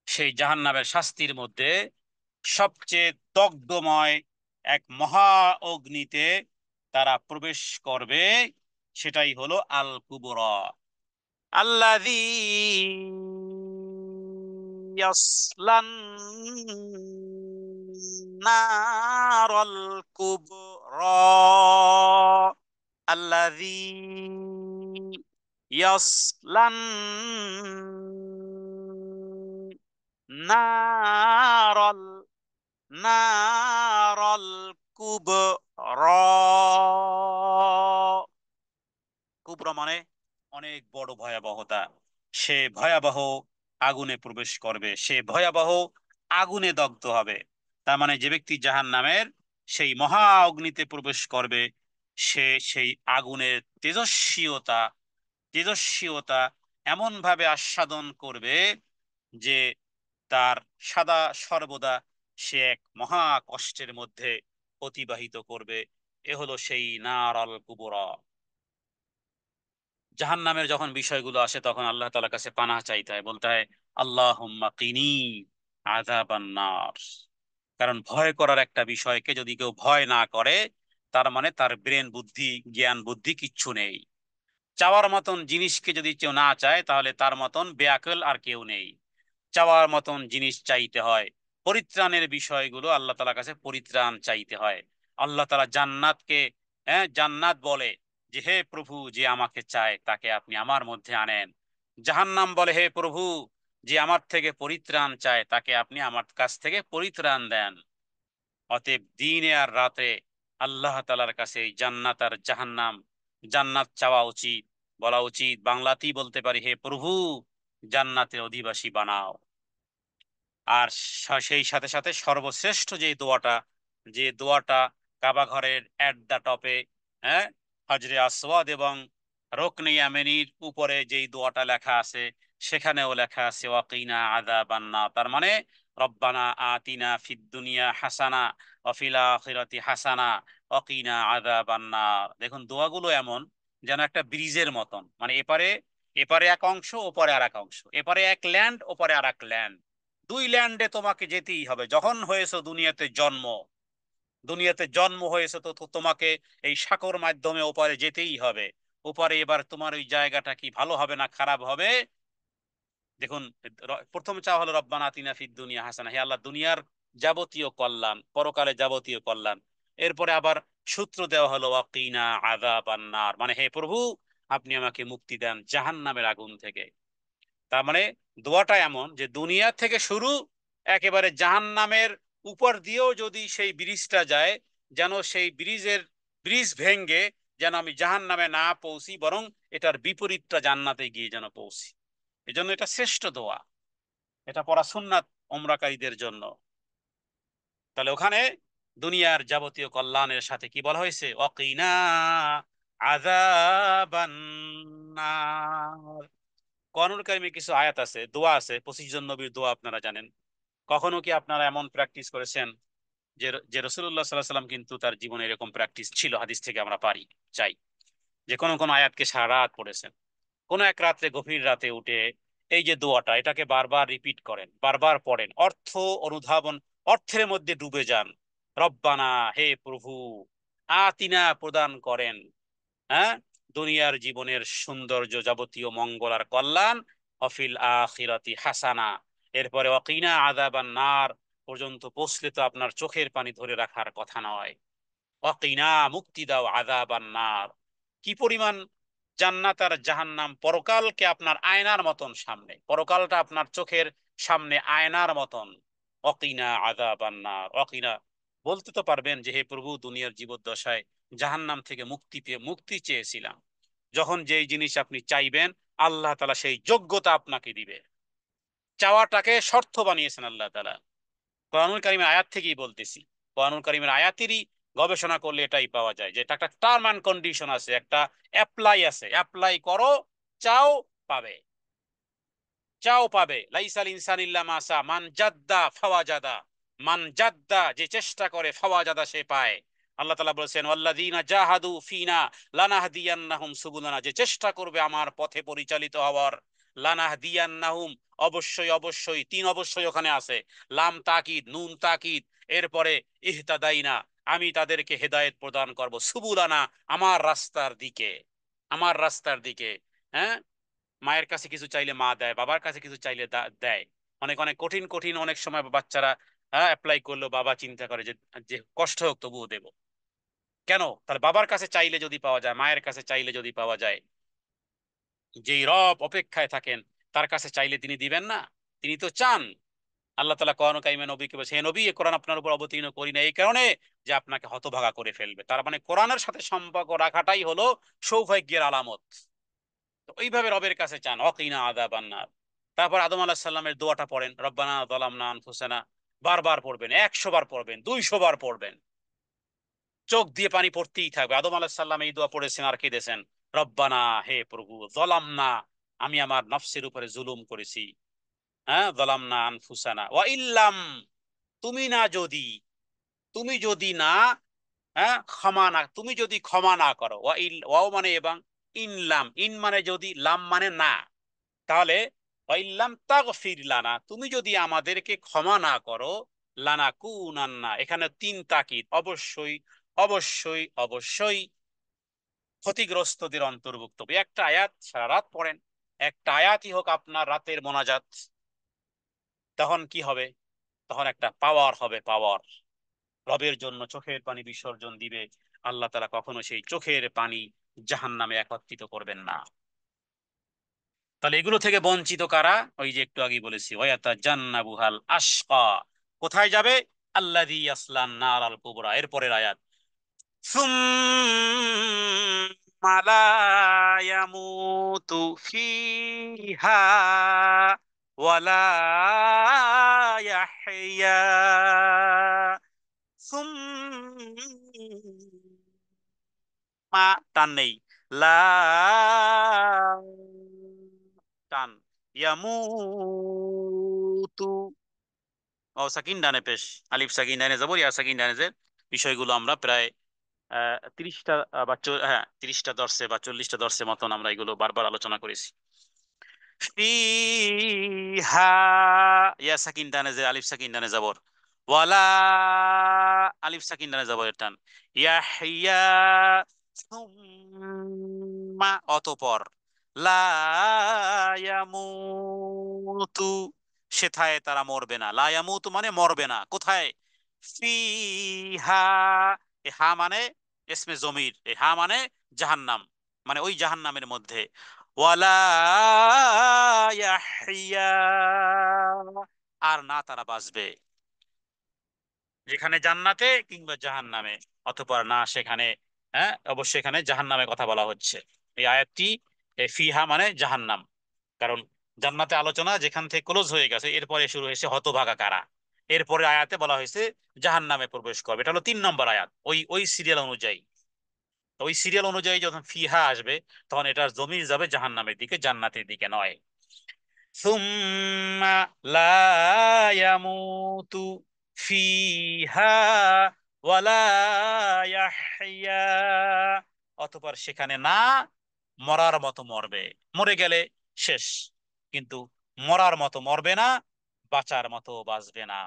সেই জাহান নামের শাস্তির মধ্যে সবচেয়ে দগ্ধময় এক মহা অগ্নিতে তারা প্রবেশ করবে, সেটাই হলো আল কুবরা। আল্লাযী ইয়াসলান নারাল কুবরা, আল্লাযী ইয়াসলান নারাল নারাল কুবরা। কুবরা মানে অনেক বড় ভয়াবহতা। সে ভয়াবহ আগুনে প্রবেশ করবে, সে ভয়াবহ আগুনে দগ্ধ হবে। তার মানে যে ব্যক্তি জাহান নামের সেই মহা অগ্নিতে প্রবেশ করবে, সে সেই আগুনের তেজস্বিয়তা তেজস্বিয়তা এমন ভাবে আস্বাদন করবে যে তার সদা সর্বদা সে এক মহা কষ্টের মধ্যে অতিবাহিত করবে। এ হলো সেই নার আল কুবরা। জাহান্নামের যখন বিষয়গুলো আসে, তখন আল্লাহ তাআলার কাছে পানাহ চাইতে হয়, বলতে হয় আল্লাহুম্মা কিনি আযাবান নার। কারণ ভয় করার একটা বিষয়কে যদি কেউ ভয় না করে, তার মানে তার ব্রেন বুদ্ধি, জ্ঞান বুদ্ধি কিচ্ছু নেই। চাওয়ার মতন জিনিসকে যদি কেউ না চায়, তাহলে তার মতন বেয়াকল আর কেউ নেই। চাওয়ার মতন জিনিস চাইতে হয়। পরিত্রাণের বিষয়গুলো আল্লাহ তাআলার কাছে পরিত্রাণ চাইতে হয়। আল্লাহ তাআলা জান্নাতকে, জান্নাত বলে যে হে প্রভু, যে আমাকে চায় তাকে আপনি আমার মধ্যে আনেন। জাহান্নাম বলে হে প্রভু, যে আমার থেকে পরিত্রাণ চায় তাকে আপনি আমার কাছ থেকে পরিত্রাণ দেন। অতএব দিনে আর রাতে আল্লাহ তাআলার কাছে এই জান্নাত আর জাহান্নাম, জান্নাত চাওয়া উচিত। বলা উচিত, বাংলাতেই বলতে পারি, হে প্রভু জান্নাতের অধিবাসী বানাও। আর সেই সাথে সাথে সর্বশ্রেষ্ঠ যে দোয়াটা কাবা ঘরের এট দা টপে, হ্যাঁ, হজরে আসওয়াদ এবং রুকনে ইয়ামানির উপরে যেই দোয়াটা লেখা আছে, সেখানেও লেখা আছে ওয়াকিনা আযাবান নার। তার মানে রব্বানা আতিনা ফিদ দুনিয়া হাসানা ওয়া ফিল আখিরাতি হাসানা ওয়াকিনা আযাবান নার। দেখুন দোয়াগুলো এমন যেন একটা ব্রিজের মতন, মানে এপারে এপারে এক অংশ, ওপারে আর এক অংশ, এপারে এক ল্যান্ড, ওপারে আর এক ল্যান্ড। দুই ল্যান্ডে তোমাকে যেতেই হবে। যখন হয়েছে দুনিয়াতে জন্ম হয়েছে, তো তো তোমাকে এই সাঁকোর মাধ্যমে ওপারে যেতেই হবে। ওপারে এবার তোমার ওই জায়গাটা কি ভালো হবে না খারাপ হবে? দেখুন, প্রথম চাওয়া হলো রব্বানা আতিনা ফিদ দুনিয়া হাসানা, হে আল্লাহ দুনিয়ার যাবতীয় কল্যাণ, পরকালে যাবতীয় কল্যাণ। এরপরে আবার সূত্র দেওয়া হলো ওয়াকিনা আযাবান নার, মানে হে প্রভু আপনি আমাকে মুক্তি দেন জাহান্নামের আগুন থেকে। তার মানে দোয়াটা এমন যে দুনিয়া থেকে শুরু, একেবারে জাহান্নামের উপর দিয়েও যদি সেই ব্রিজটা যায়, যেন সেই ব্রিজ ভেঙ্গে যেন আমি জাহান্নামে না পৌঁছি, বরং এটার বিপরীতটা জান্নাতে গিয়ে যেন পৌঁছি। এজন্য এটা শ্রেষ্ঠ দোয়া, এটা পড়া সুন্নাত ওমরাকারীদের জন্য। তাহলে ওখানে দুনিয়ার যাবতীয় কল্যাণের সাথে কি বলা হয়েছে? ওয়াকিনা আযাবান নার। কোরআনুল কারীমে কিছু আয়াত আছে, দোয়া আছে, 25 জন নবীর দোয়া আপনারা জানেন। কখনো কি আপনারা এমন প্র্যাকটিস করেছেন যে যে রাসূলুল্লাহ সাল্লাল্লাহু আলাইহি সাল্লাম কিন্তু তার জীবনে এরকম প্র্যাকটিস ছিল, হাদিস থেকে আমরা চাই যে কোন কোন আয়াতকে সারা রাত পড়েছেন, কোন এক রাত্রে গভীর রাতে উঠে এই যে দোয়াটা, এটাকে বারবার রিপিট করেন, বারবার পড়েন, অনুধাবন, অর্থের মধ্যে ডুবে যান। রব্বানা, হে প্রভু, আতিনা প্রদান করেন, হ্যাঁ, দুনিয়ার জীবনের সৌন্দর্য, যাবতীয় মঙ্গল আর কল্যাণ, অফিল আখিরাতি হাসানা। এরপরে ওয়াকিনা আযাবান নার পর্যন্ত পৌঁছলে তো আপনার চোখের পানি ধরে রাখার কথা নয়। ওয়াকিনা, মুক্তি দাও আযাবান নার। কি পরিমাণ জান্নাত আর জাহান্নাম পরকালকে আপনার আয়নার মতন সামনে, পরকালটা আপনার চোখের সামনে আয়নার মতন। অকিনা আযাবান নার, অকিনা বলতে তো পারবেন যে হে প্রভু, দুনিয়ার জীবদ্দশায় জাহান্নাম থেকে মুক্তি চেয়েছিলাম। যখন যেই জিনিস আপনি চাইবেন, আল্লাহ তাআলা সেই যোগ্যতা আপনাকে দিবে। চাওয়াটাকে শর্ত বানিয়েছেন আল্লাহ তাআলা। কোরআনুল কারীমের আয়াত থেকেই বলতেছি, কোরআনুল কারীমের আয়াতেরই গবেষণা করলে এটাই পাওয়া যায় যে এটা একটা টার্ম অ্যান্ড কন্ডিশন আছে, একটা অ্যাপ্লাই আছে। অ্যাপ্লাই করো, চাও, পাবে। চাও, পাবে। লাইসাল ইনসান ইল্লা মা সা, মান জাদ্দা ফাওয়াজাদা। মান জাদ্দা, যে চেষ্টা করে, ফাওয়াজাদা, সে পায়। আল্লাহ তাআলা বলেছেন ওয়াল্লাযীনা জাহাদু ফিনা লানাহদিয়ান্নাহুম সুবুলানা, যে চেষ্টা করবে আমার পথে পরিচালিত হওয়ার। লানাহদিয়ান্নাহুম, অবশ্যই অবশ্যই, তিন অবশ্যই ওখানে আছে। লাম তাকিদ, নুন তাকিদ, এরপরে ইহতাদাইনা, আমি তাদেরকে হেদায়েত প্রদান করব, সুবুলানা, আমার রাস্তার দিকে, আমার রাস্তার দিকে। হ্যাঁ, মায়ের কাছে কিছু চাইলে মা দেয়, বাবার কাছে কিছু চাইলে দেয়। অনেক অনেক কঠিন কঠিন অনেক সময় বাচ্চারা অ্যাপ্লাই করলেও বাবা চিন্তা করে যে যে কষ্ট হোক তবুও দেব। কেন? তাহলে বাবার কাছে চাইলে যদি পাওয়া যায়, মায়ের কাছে চাইলে যদি পাওয়া যায়, যেই রব অপেক্ষায় থাকেন তার কাছে চাইলে তিনি দিবেন না? তিনি তো চান। আল্লাহ তাআলা কোরআন কারিমে নবীকে বলেছে, হে নবী, এ কোরআন আপনার উপর অবতীর্ণ করি না এই কারণে যে আপনাকে হতভাগা করে ফেলবে। তার মানে কোরআনের সাথে সম্পর্ক রাখাটাই হলো সৌভাগ্যের আলামত। তো এইভাবে রবের কাছে চান, অকিনা আযাবান নার। তারপর আদম আলাইহিস সালামের দোয়াটা পড়েন, রব্বানা যালামনা আনফুসানা, বারবার পড়বেন, 100 বার পড়বেন, 200 বার পড়বেন, চোখ দিয়ে পানি পড়তেই থাকবে। আদম আলাইহিস সালাম এই দোয়া পড়েছেন আর কেঁদেছেন, রব্বানা, হে প্রভু, যালামনা, আমি আমার নফসের উপরে জুলুম করেছি। হ্যাঁ, যালামনা আনফুসানা ওয়া ইল্লাম, তুমি না যদি, তুমি যদি না, হ্যাঁ, ক্ষমা না, তুমি যদি ক্ষমা না করো, ওয়াও মানে এবং, ইনলাম, ইন মানে যদি, লাম মানে না, তাহলে ওয়াইল্লাম তাগফির লানা, তুমি যদি আমাদেরকে ক্ষমা না করো, লানা কুনান্না, এখানে তিন তাকিদ, অবশ্যই অবশ্যই অবশ্যই ক্ষতিগ্রস্তদের অন্তর্ভুক্ত হবে। একটা আয়াত সারা রাত পড়েন, একটা আয়াতই হোক আপনার রাতের মোনাজাত, তখন কি হবে? তখন একটা পাওয়ার হবে, পাওয়ার। রবের জন্য চোখের পানি বিসর্জন দিবে, আল্লাহ তাআলা কখনো সেই চোখের পানি জাহান্নামে একত্রিত করবেন না। তাহলে এগুলো থেকে বঞ্চিত কারা? ওই যে একটু আগে বলেছি, ওয়ায়াতা জান্নাবুহাল আশকা, কোথায় যাবে? আল্লাযী ইয়াসলান নারাল কুবরা, এরপরের আয়াত, সুম্মা লা ইয়ামুতু ফিহা ওয়ালা ইয়াহইয়া, সুম্মা, টান নেই, লা, টান, ইয়ামুতু, ও সাকিন ডানে পেশ, আলিফ সাকিন ডানে জবর, ইয়া সাকিন ডানে জের। বিষয়গুলো আমরা প্রায় 30টা বা হ্যাঁ 30টা দর্শে বা 40টা দর্শে মতন আমরা এগুলো বারবার আলোচনা করেছি। ফিহা, ইয়া সাকিন ডানে জের, আলিফ সাকিন ডানে জবর, ওয়ালা, আলিফ সাকিন ডানে জবরের টান, ইয়াহইয়া, সুম্মা, অতঃপর, লা ইয়ামুতু, সেথায় তারা মরবে না। লা ইয়ামুতু মানে মরবে না, কোথায়? ফিহা, এ হা মানে ইসমে জমির, এ হা মানে জাহান্নাম, মানে ওই জাহান্নামের মধ্যে। ওয়ালা ইয়াহইয়া, আর না তারা বাঁচবে, যেখানে জান্নাতে কিংবা জাহান্নামে, অতঃপর না সেখানে। হ্যাঁ, অবশ্যই এখানে জাহান্নামের কথা বলা হচ্ছে। এই আয়াতটি, ফিহা মানে জাহান্নাম, কারণ জান্নাতে আলোচনা যেখান থেকে ক্লোজ হয়ে গেছে, এরপরে শুরু হয়েছে হতভাগা কারা। এরপরে আয়াতে বলা হয়েছে জাহান্নামে প্রবেশ করবে, এটা হলো 3 নম্বর আয়াত ওই ওই সিরিয়াল অনুযায়ী। তো ওই সিরিয়াল অনুযায়ী যখন ফিহা আসবে, তখন এটার জমির যাবে জাহান্নামের দিকে, জান্নাতের দিকে নয়। সুম্মা লা ইয়ামুতু ফিহা ওয়ালা ইয়াহইয়া, অতঃপর সেখানে না মরার মতো মরবে, মরে গেলে শেষ, কিন্তু মরার মতো মরবে না, বাঁচার মতো বাঁচবে না।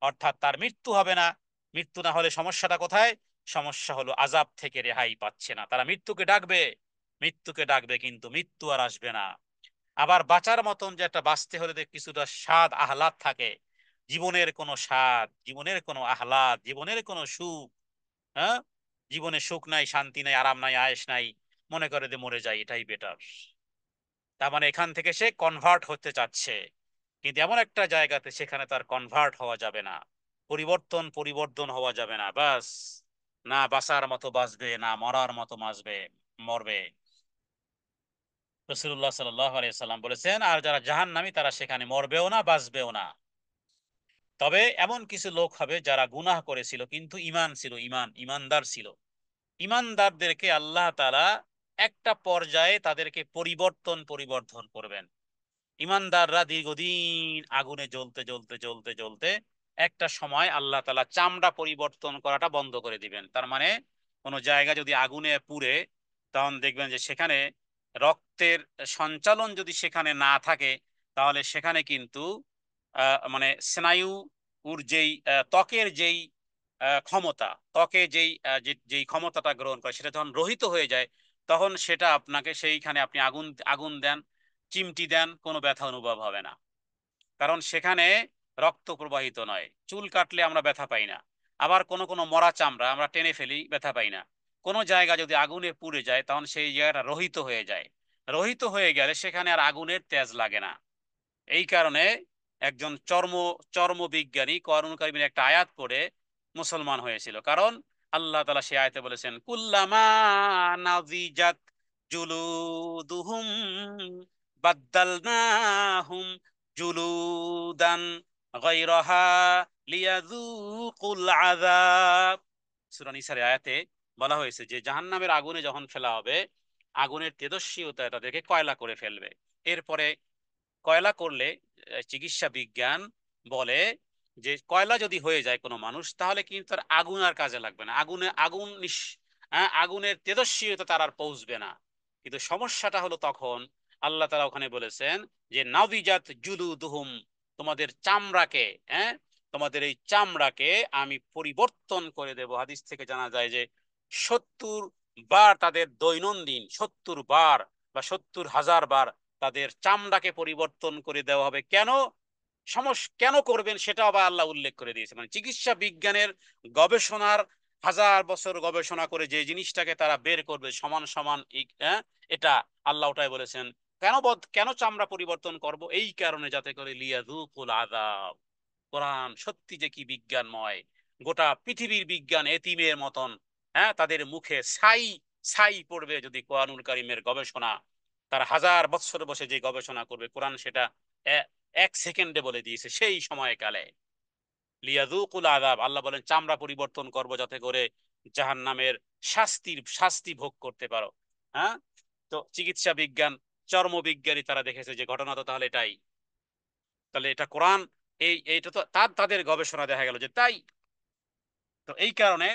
অর্থাৎ তার মৃত্যু হবে না। মৃত্যু না হলে সমস্যাটা কোথায়? সমস্যা হলো আযাব থেকে রেহাই পাচ্ছে না। তারা মৃত্যুকে ডাকবে, মৃত্যুকে ডাকবে, কিন্তু মৃত্যু আর আসবে না। আবার বাঁচার মতন যে একটা বাঁচতে হলে যে কিছুটা স্বাদ আহ্লাদ থাকে, জীবনের কোনো স্বাদ, জীবনের কোনো আহ্লাদ, জীবনের কোনো সুখ, হ্যাঁ, জীবনে সুখ নাই, শান্তি নাই, আরাম নাই, আয়েশ নাই, মনে করে যে মরে যায়, এটাই বেটার। তার মানে এখান থেকে সে কনভার্ট হতে চাচ্ছে, কিন্তু এমন একটা জায়গাতে সেখানে তার কনভার্ট হওয়া যাবে না, পরিবর্তন হওয়া যাবে না। বাস, না বাঁচার মতো বাঁচবে, না মরার মতো মরবে। রাসূলুল্লাহ সাল্লাল্লাহু আলাইহি সাল্লাম বলেছেন, আর যারা জাহান্নামী তারা সেখানে মরবেও না, বাঁচবেও না। তবে এমন কিছু লোক হবে যারা গুনাহ করেছিল কিন্তু ঈমান ছিল, ঈমানদার ছিল। ঈমানদারদেরকে আল্লাহ তাআলা একটা পর্যায়ে তাদেরকে পরিবর্তন করবেন। ঈমানদাররা দীর্ঘদিন আগুনে জ্বলতে জ্বলতে জ্বলতে জ্বলতে একটা সময় আল্লাহ তাআলা চামড়া পরিবর্তন করাটা বন্ধ করে দিবেন। তার মানে কোনো জায়গা যদি আগুনে পুড়ে, তখন দেখবেন যে সেখানে রক্তের সঞ্চালন যদি সেখানে না থাকে, তাহলে সেখানে কিন্তু মানে স্নায়ুর যেই ত্বকের যেই ক্ষমতা, ত্বকে যেই ক্ষমতাটা গ্রহণ করে সেটা যখন রহিত হয়ে যায়, তখন সেটা আপনাকে সেইখানে আপনি আগুন আগুন দেন, চিমটি দেন, কোনো ব্যথা অনুভব হবে না। কারণ সেখানে রক্ত প্রবাহিত নয়। চুল কাটলে আমরা ব্যথা পাই না, আবার কোনো কোনো মরা চামড়া আমরা টেনে ফেলি, ব্যথা পাই না। কোনো জায়গা যদি আগুনে পুড়ে যায় তখন সেই জায়গাটা রহিত হয়ে যায়। রহিত হয়ে গেলে সেখানে আর আগুনের তেজ লাগে না। এই কারণে একজন চর্ম বিজ্ঞানী কোরআনুল কারীমের একটা আয়াত পড়ে মুসলমান হয়েছিল। কারণ আল্লাহ তাআলা সেই আয়াতে বলেছেন, কুল্লামা নাযিজাত জুলুদুহুম বাদদালনাহুম জুলুদান গায়রাহা লিয়াযুকুল আযাব। সূরা নিসার আয়াতে বলা হয়েছে যে জাহান্নামের আগুনে যখন ফেলা হবে, আগুনের তেজস্ক্রিয়তা তাদেরকে কয়লা করে ফেলবে। এরপরে কয়লা করলে চিকিৎসা বিজ্ঞান বলে যে কয়লা যদি হয়ে যায় কোনো মানুষ, তাহলে কিন্তু তার আগুন আর কাজে লাগবে না, আগুনের তেজস্ক্রিয়তা তার আর পৌঁছবে না। কিন্তু সমস্যাটা হলো তখন আল্লাহ তাআলা ওখানে বলেছেন যে নাদিজাত জুলুদুহুম, তোমাদের চামড়াকে, হ্যাঁ, তোমাদের এই চামড়াকে আমি পরিবর্তন করে দেব। হাদিস থেকে জানা যায় যে 70 বার তাদের দৈনন্দিন 70 বার বা 70,000 বার তাদের চামড়াকে পরিবর্তন করে দেওয়া হবে। কেন করবেন সেটা আবার আল্লাহ উল্লেখ করে দিয়েছে। মানে চিকিৎসা বিজ্ঞানের গবেষণার 1000 বছর গবেষণা করে যে জিনিসটাকে তারা বের করবে সমান সমান এটা আল্লাহ ওটাই বলেছেন। কেন চামড়া পরিবর্তন করব? এই কারণে, যাতে করে লিয়াযুকুল আযাব। কোরআন সত্যি যে কি বিজ্ঞানময়! গোটা পৃথিবীর বিজ্ঞান এতিমের মতন, হ্যাঁ, তাদের মুখে ছাই ছাই পড়বে যদি কোরআনুল কারীমের গবেষণা, তার 1000 বছর বসে যে গবেষণা করবে, কোরআন সেটা এ- 1 সেকেন্ডে বলে দিয়েছে সেই সময়কালে। লিয়াযুকুল আযাব, আল্লাহ বলেন চামড়া পরিবর্তন করব যাতে করে জাহান্নামের শাস্তি ভোগ করতে পারো। হ্যাঁ, তো চিকিৎসা বিজ্ঞান, চর্ম বিজ্ঞানী তারা দেখেছে যে ঘটনা তো তাহলে এটাই। তাহলে এটা কোরআন, এইটা তো তাদের গবেষণা দেখা গেল যে তাই। তো এই কারণে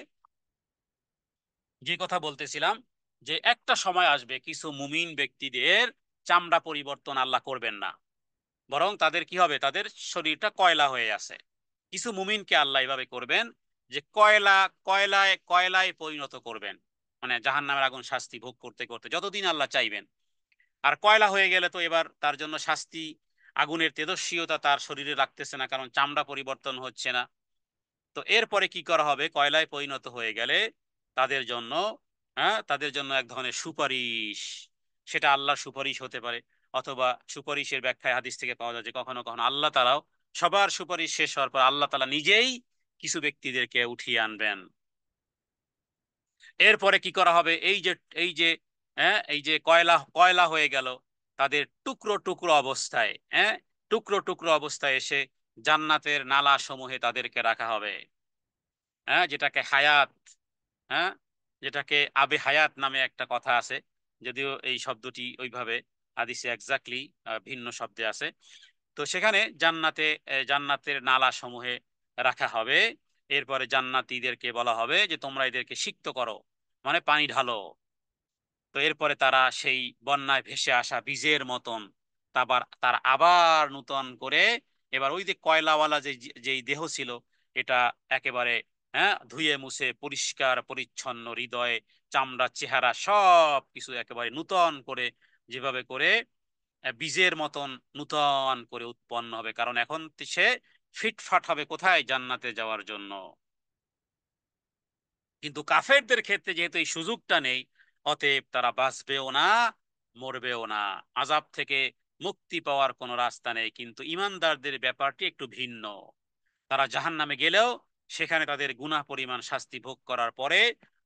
যে কথা বলতেছিলাম, যে একটা সময় আসবে কিছু মুমিন ব্যক্তিদের চামড়া পরিবর্তন আল্লাহ করবেন না, বরং তাদের কি হবে, তাদের শরীরটা কয়লা হয়ে আছে। কিছু মুমিনকে আল্লাহ এভাবে করবেন যে কয়লায় পরিণত করবেন। মানে জাহান্নামের আগুন শাস্তি ভোগ করতে করতে যতদিন আল্লাহ চাইবেন। আর কয়লা হয়ে গেলে তো এবার তার জন্য শাস্তি, আগুনের তেজস্ক্রিয়তা তার শরীরে রাখতেছে না, কারণ চামড়া পরিবর্তন হচ্ছে না। তো এরপরে কি করা হবে, কয়লায় পরিণত হয়ে গেলে তাদের জন্য, হ্যাঁ, তাদের জন্য এক ধরনের সুপারিশ। সেটা আল্লাহর সুপারিশ হতে পারে, অথবা সুপারিশের ব্যাখ্যায় হাদিস থেকে পাওয়া যায় যে কখনো কখনো আল্লাহ তাআলাও, সবার সুপারিশ শেষ হওয়ার পর আল্লাহ তাআলা নিজেই কিছু ব্যক্তিদেরকে উঠিয়ে আনবেন। এরপরে কি করা হবে, এই যে এই যে কয়লা কয়লা হয়ে গেল, তাদের টুকরো টুকরো অবস্থায়, টুকরো টুকরো অবস্থায় এসে জান্নাতের নালা সমূহে তাদেরকে রাখা হবে। যেটাকে হায়াত, হ্যাঁ, যেটাকে আবে হায়াত নামে একটা কথা আছে, যদিও এই শব্দটি ওইভাবে হাদিসে এক্স্যাক্টলি ভিন্ন শব্দে আছে। তো সেখানে জান্নাতের নালা সমূহে রাখা হবে। এরপরে জান্নাতীদেরকে বলা হবে যে তোমরা এদেরকে সিক্ত করো, মানে পানি ঢালো। তো এরপরে তারা সেই বন্যায় ভেসে আসা বীজের মতন তারা আবার নূতন করে, এবার ওই যে কয়লাওয়ালা যেই দেহ ছিল, এটা একেবারে, ধুয়ে মুছে পরিষ্কার পরিচ্ছন্ন হৃদয়, চামড়া, চেহারা সব কিছু একেবারে নূতন করে, যেভাবে করে বীজের মতন নূতন করে উৎপন্ন হবে। কারণ এখন সে ফিটফাট হবে কোথায়, জান্নাতে যাওয়ার জন্য। কিন্তু কাফেরদের ক্ষেত্রে যেহেতু এই সুযোগটা নেই, অতএব তারা বাঁচবেও না, মরবেও না। আযাব থেকে মুক্তি পাওয়ার কোনো রাস্তা নেই। কিন্তু ঈমানদারদের ব্যাপারটি একটু ভিন্ন। তারা জাহান্নামে গেলেও সেখানে তাদের গুনাহ পরিমাণ শাস্তি ভোগ করার পরে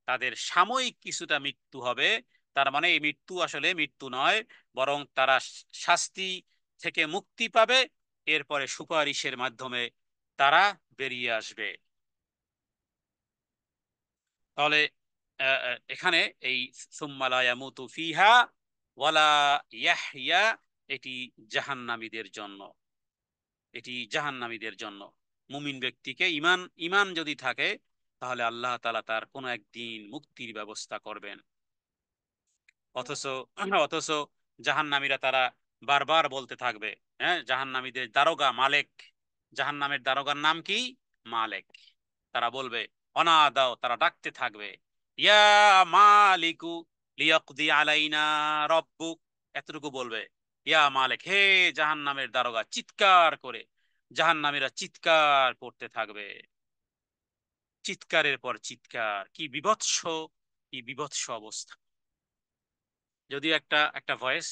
তাদের সাময়িক কিছুটা মৃত্যু হবে। তার মানে এই মৃত্যু আসলে মৃত্যু নয়, বরং তারা শাস্তি থেকে মুক্তি পাবে, এরপরে সুপারিশের মাধ্যমে তারা বেরিয়ে আসবে। তাহলে এখানে এই সুম্মা লা ইয়ামুতু ফিহা ওয়ালা ইয়াহইয়া, এটি জাহান্নামীদের জন্য, এটি জাহান্নামীদের জন্য। মুমিন ব্যক্তিকে ইমান ইমান যদি থাকে, তাহলে আল্লাহ তাআলা তার কোনো একদিন মুক্তির ব্যবস্থা করবেন। অথচ অথচ জাহান্নামীরা তারা বারবার বলতে থাকবে, হ্যাঁ, জাহান্নামীদের দারোগা মালেক, জাহান্নামের দারোগার নাম কি? মালেক। তারা বলবে, অনাদাও, তারা ডাকতে থাকবে, ইয়া মালিকু লিয়াকদি আলাইনা রব্বুক, এতটুকু বলবে, ইয়া মালিক, হে জাহান্নামের দারোগা, চিৎকার করে জাহান্নামীরা চিৎকার করতে থাকবে। চিৎকারের পর চিৎকার, কি বিভৎস, কি বিভৎস অবস্থা। যদিও একটা একটা ভয়েস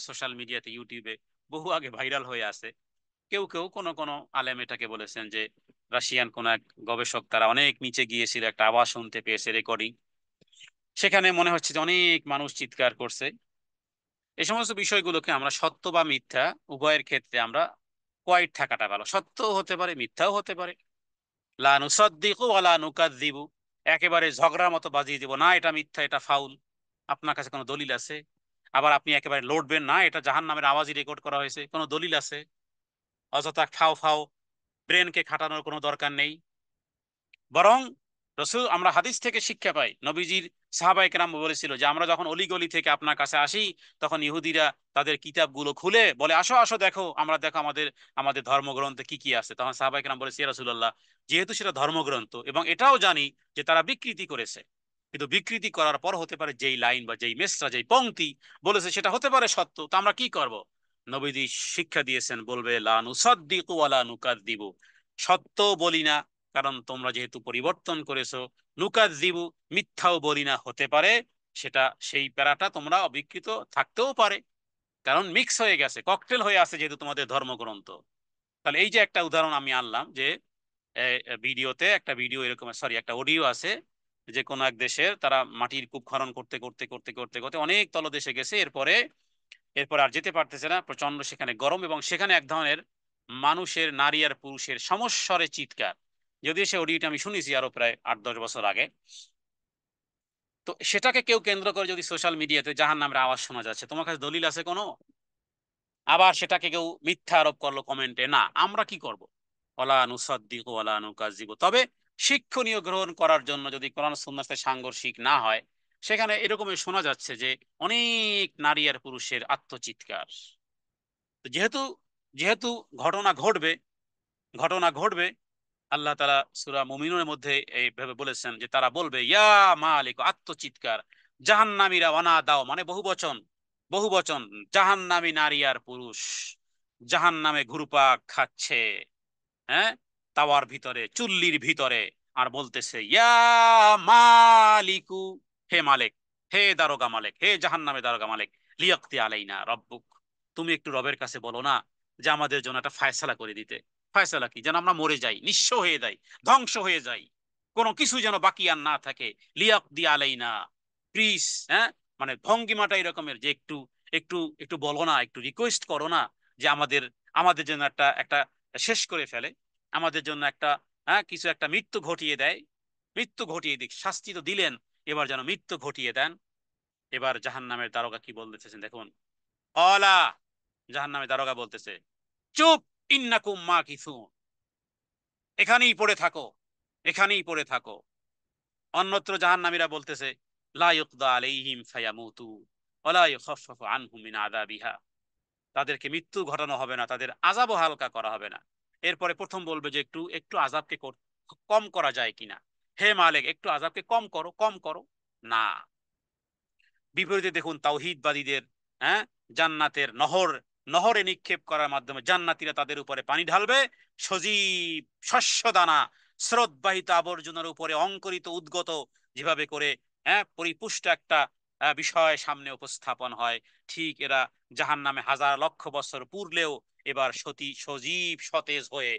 সোশ্যাল মিডিয়াতে, ইউটিউবে বহু আগে ভাইরাল হয়ে আছে। কেউ কেউ কোন কোন আলেম এটাকে বলেছেন যে রাশিয়ান কোন এক গবেষক, তারা অনেক নিচে গিয়েছিল, একটা আওয়াজ শুনতে পেয়েছে, রেকর্ডিং। সেখানে মনে হচ্ছে যে অনেক মানুষ চিৎকার করছে। এই সমস্ত বিষয়গুলোকে আমরা সত্য বা মিথ্যা উভয়ের ক্ষেত্রে আমরা কোয়াইট থাকাটা ভালো। সত্যও হতে পারে, মিথ্যাও হতে পারে। লা নুসাদ্দিকু ওয়া লা নুকাযযিবু, একেবারে ঝগড়ার মতো বাজিয়ে দিব না এটা মিথ্যা, এটা ফাউল, আপনার কাছে কোনো দলিল আছে? আবার আপনি একেবারে লড়বেন না, এটা জাহান্নামের আওয়াজই রেকর্ড করা হয়েছে, কোনো দলিল আছে? অযথা ফাও ফাও ব্রেনকে খাটানোর কোনো দরকার নেই। বরং রসুল, আমরা হাদিস থেকে শিক্ষা পাই, নবীজির সাহাবায়ে কেরাম বলেছিল যে আমরা যখন অলিগলি থেকে আপনার কাছে আসি, তখন ইহুদিরা তাদের কিতাবগুলো খুলে বলে, আসো আসো দেখো, আমরা দেখো আমাদের আমাদের ধর্মগ্রন্থে কি কি আছে। তখন সাহাবায়ে কেরাম বলেছে, ইয়া রাসূলুল্লাহ, যেহেতু সেটা ধর্মগ্রন্থ এবং এটাও জানি যে তারা বিকৃতি করেছে, কিন্তু বিকৃতি করার পর হতে পারে যেই লাইন বা যেই মেসরা, যেই পংক্তি বলেছে সেটা হতে পারে সত্য, তো আমরা কি করব? নবীজি শিক্ষা দিয়েছেন, বলবে লা নুসাদ্দিকু ওয়া লা নুকাযযিবু, সত্য বলি না, কারণ তোমরা যেহেতু পরিবর্তন করেছো। নুকাযযিবু, মিথ্যাও বলি না, হতে পারে সেটা, সেই প্যারাটা তোমরা অবিকৃত থাকতেও পারে, কারণ মিক্স হয়ে গেছে, ককটেল হয়ে আছে যেহেতু তোমাদের ধর্মগ্রন্থ। তাহলে এই যে একটা উদাহরণ আমি আনলাম যে ভিডিওতে, একটা ভিডিও এরকম, সরি, একটা অডিও আছে যে কোন এক দেশের তারা মাটির কূপ খনন করতে করতে করতে করতে করতে অনেক তলদেশে গেছে, এরপরে এরপর আর যেতে পারতেছে না, প্রচন্ড সেখানে গরম, এবং সেখানে এক ধরনের মানুষের, নারী আর পুরুষের সমস্বরে চিৎকার। যদিও সে অডিওটা আমি শুনেছি আরো প্রায় 8-10 বছর আগে। তো সেটাকে কেউ কেন্দ্র করে যদি সোশ্যাল মিডিয়াতে জাহান্নামের আওয়াজ শোনা যাচ্ছে, তোমার কাছে দলিল আছে কোনো? আবার সেটাকে কেউ মিথ্যা আরোপ করলো কমেন্টে, না, আমরা কি করব? ওয়ালা নুসাদ্দিকু ওয়ালা নুকাযযিবু। তবে শিক্ষণীয় গ্রহণ করার জন্য যদি কোরআন সুন্নাহর সাথে সাংঘর্ষিক না হয়, সেখানে এরকমই শোনা যাচ্ছে যে অনেক নারী আর পুরুষের আত্মচিৎকার। তো যেহেতু যেহেতু ঘটনা ঘটবে, ঘটনা ঘটবে, আল্লাহ তাআলা সূরা মুমিনুনের মধ্যে এইভাবে বলেছেন যে তারা বলবে, ইয়া মালিক, আত্মচিৎকার। জাহান্নামীরা অনাদাও, মানে বহু বচন, বহু বচন, জাহান্নামী নারী আর পুরুষ জাহান্নামে ঘুরপাক খাচ্ছে, হ্যাঁ, তাওয়ার ভিতরে, চুল্লির ভিতরে, আর বলতেছে, ইয়া মালিকু, হে মালিক, হে দারোগা মালিক, হে জাহান্নামে দারোগা মালিক, লিয়াকতি আলাইনা রব্বুক, তুমি একটু রবের কাছে বলো না যে আমাদের জন্য একটা ফায়সালা করে দিতে। ফায়সালা কি? যেন আমরা মরে যাই, নিঃস্ব হয়ে যাই, ধ্বংস হয়ে যাই, কোনো কিছু যেন বাকি আর না থাকে। লিয়াকদি আলাইনা, প্লিজ, হ্যাঁ, মানে ভঙ্গিমাটা এরকমের যে একটু একটু একটু বলো না, একটু রিকোয়েস্ট করো না যে আমাদের আমাদের জন্য একটা একটা শেষ করে ফেলে, আমাদের জন্য একটা, হ্যাঁ, কিছু একটা মৃত্যু ঘটিয়ে দেয়, মৃত্যু ঘটিয়ে দিক, শাস্তি তো দিলেন, এবার যেন মৃত্যু ঘটিয়ে দেন। এবার জাহান্নামের দারোগা কি বলতেছেন দেখুন, অলা, জাহান্নামের দারোগা বলতেছে, চুপ, ইন্নাকুম মাকিসুন, এখানেই পড়ে থাকো, এখানেই পড়ে থাকো। অন্যত্র জাহান্নামীরা বলতেছে, লা ইউকদা আলাইহিম ফায়ামুতু ওয়ালা ইউখাফফাফু আনহুম মিন আযাবিহা, তাদেরকে মৃত্যু ঘটানো হবে না, তাদের আযাবও হালকা করা হবে না। এরপরে প্রথম বলবে যে একটু একটু আযাবকে কম করা যায় কিনা, হে মালিক, একটু আযাবকে কম করো, কম করো। না, বিপরীতে দেখুন তাওহীদবাদীদের, হ্যাঁ, জান্নাতের নহর, নহরে নিক্ষেপ করার মাধ্যমে জান্নাতীরা তাদের উপরে পানি ঢালবে, সজীব শস্য দানা, স্রোতবাহিত আবর্জনার উপরে অঙ্কুরিত উদ্গত, যেভাবে করে, হ্যাঁ, পরিপুষ্ট একটা বিষয় সামনে উপস্থাপন হয়, ঠিক এরা জাহান্নামে হাজার লক্ষ বছর পুরলেও এবার সজীব সতেজ হয়ে,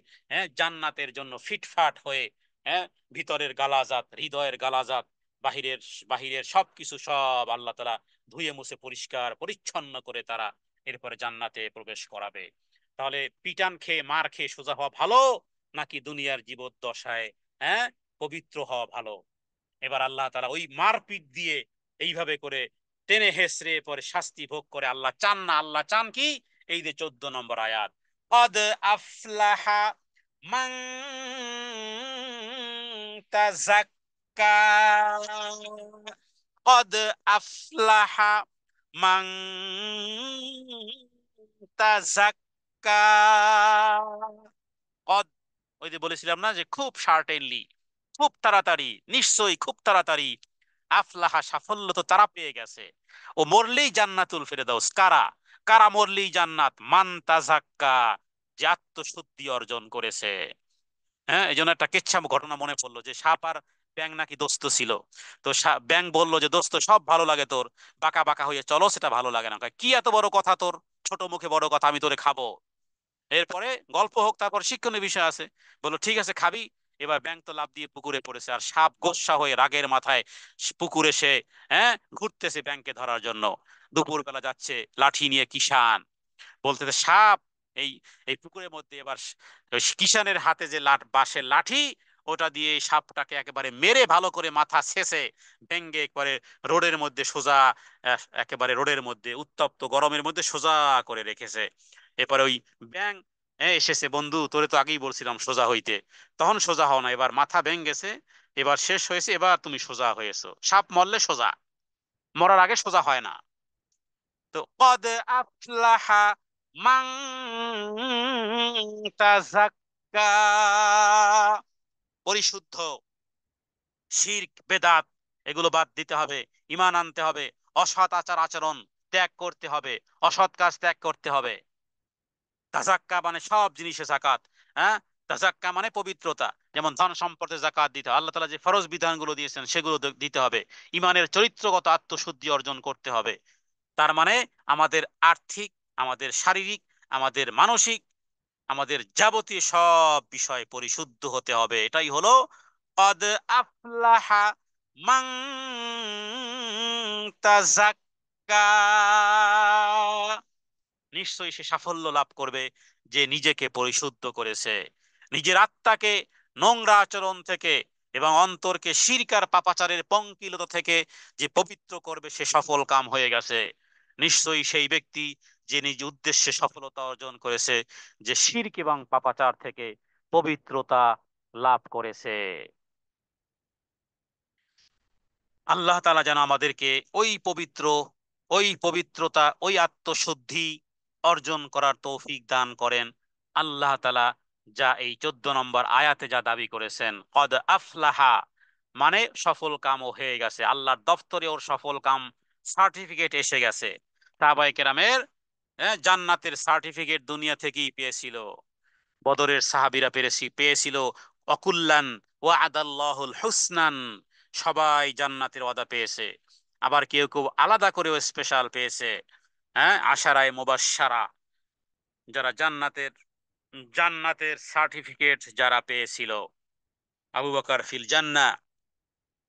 জান্নাতের জন্য ফিটফাট হয়ে, হ্যাঁ, ভিতরের গালাজাত, হৃদয়ের গালাজাত, বাহিরের বাহিরের সবকিছু সব আল্লাহ তাআলা ধুয়ে মুছে পরিষ্কার পরিচ্ছন্ন করে তারা এরপরে জান্নাতে প্রবেশ করাবে। তাহলে পিটান খেয়ে মার খেয়ে সোজা হওয়া ভালো, নাকি দুনিয়ার জীবদ্দশায় পবিত্র হওয়া ভালো? এবার আল্লাহ তাআলা ওই মারপিট দিয়ে এইভাবে করে টেনে হেসড়ে পরে শাস্তি ভোগ করে আল্লাহ চান না। আল্লাহ চান কি? এই যে 14 নম্বর আয়াত, কদ আফলাহা মান তাযাক্কা, কদ আফলাহা মান তাযাক্কা। কদ, ওই যে বলেছিলাম না যে খুব সার্টেনলি, খুব তাড়াতাড়ি, নিশ্চয়ই খুব তাড়াতাড়ি, আফলাহা সাফল্য তো তারা পেয়ে গেছে, ও মরলেই জান্নাতুল ফেরদাউস। কারা? কারা মরলেই জান্নাত? মান তাযাক্কা, যে আত্মশুদ্ধি অর্জন করেছে। এই জন্য একটা কেচ্ছা ঘটনা মনে পড়লো, যে সাপ আর ব্যাং নাকি দোস্ত ছিল। তো ব্যাং বলল যে দোস্ত সব ভালো লাগে তোর, বাঁকা বাঁকা হয়ে চলো সেটা ভালো লাগে না। কয়, কি এত বড় কথা তোর, ছোট মুখে বড় কথা, আমি তোরে খাবো। এরপরে গল্প হোক, তারপর শিক্ষণীয় বিষয় আছে। বললো ঠিক আছে খাবি। এবার ব্যাঙ তো লাফ দিয়ে পুকুরে পড়েছে, আর সাপ গোস্সা হয়ে রাগের মাথায় পুকুরে সে ঘুরতেছে ব্যাঙকে ধরার জন্য। দুপুরবেলা যাচ্ছে লাঠি নিয়ে কিষান, বলতেছে সাপ এই এই পুকুরের মধ্যে। এবার ওই কিষানের হাতে যে বাঁশের লাঠি, ওটা দিয়ে এই সাপটাকে একেবারে মেরে ভালো করে মাথা ছেঁচে ভেঙ্গে একবারে রোডের মধ্যে সোজা, একেবারে রোডের মধ্যে উত্তপ্ত গরমের মধ্যে সোজা করে রেখেছে। এরপরে ওই ব্যাং এসেছে, বন্ধু তোরে তো আগেই বলছিলাম সোজা হইতে, তখন সোজা হও না, এবার মাথা ভেঙ্গেছে, এবার শেষ হয়েছে, এবার তুমি সোজা হয়েছো। সাপ মরলে সোজা, মরার আগে সোজা হয় না। তো কদ আফলাহা মান তাযাক্কা, পরিশুদ্ধ, শিরক বেদাত এগুলো বাদ দিতে হবে, ঈমান আনতে হবে, অসৎ আচার আচরণ ত্যাগ করতে হবে, অসৎ কাজ ত্যাগ করতে হবে। তাজাক্কা মানে সব জিনিসে যাকাত। হ্যাঁ, তাজাক্কা মানে পবিত্রতা। যেমন ধন সম্পদের যাকাত দিতে হবে, আল্লাহ তাআলা যে ফরজ বিধানগুলো দিয়েছেন সেগুলো দিতে হবে। ইমানের চরিত্রগত আত্মশুদ্ধি অর্জন করতে হবে। তার মানে আমাদের আর্থিক, আমাদের শারীরিক, আমাদের মানসিক, আমাদের যাবতীয় সব বিষয় পরিশুদ্ধ হতে হবে। এটাই হলো কদ আফলাহা মান তাযাক্কা, নিশ্চয়ই সে সাফল্য লাভ করবে যে নিজেকে পরিশুদ্ধ করেছে, নিজের আত্মাকে নোংরা আচরণ থেকে এবং অন্তরকে শিরক আর পাপাচারের পঙ্কিলতা থেকে যে পবিত্র করবে, সে সফল কাম হয়ে গেছে। নিশ্চয়ই সেই ব্যক্তি যে নিজ উদ্দেশ্যে সফলতা অর্জন করেছে, যে শিরক এবং পাপাচার থেকে পবিত্রতা লাভ করেছে। আল্লাহ তাআলা যেন আমাদেরকে ওই পবিত্র, ওই পবিত্রতা, ওই আত্মশুদ্ধি অর্জন করার তৌফিক দান করেন। আল্লাহ তাআলা যা এই 14 নম্বর আয়াতে যা দাবি করেছেন, কদ আফলাহা মানে সফল কাম ও হয়ে গেছে, আল্লাহর দফতরে ওর সফল কাম সার্টিফিকেট এসে গেছে। সাহাবায়ে কেরামের জান্নাতের সার্টিফিকেট দুনিয়া থেকেই পেয়েছিল। বদরের সাহাবীরা পেয়েছিল অকুল্লান ওয়া আদাল্লাহুল হুসনান, সবাই জান্নাতের ওয়াদা পেয়েছে। আবার কেউ কেউ আলাদা করেও স্পেশাল পেয়েছে, আশারায়ে মুবাশশারা, যারা জান্নাতের জান্নাতের সার্টিফিকেট যারা পেয়েছিল। আবু বকর ফিল জান্নাহ,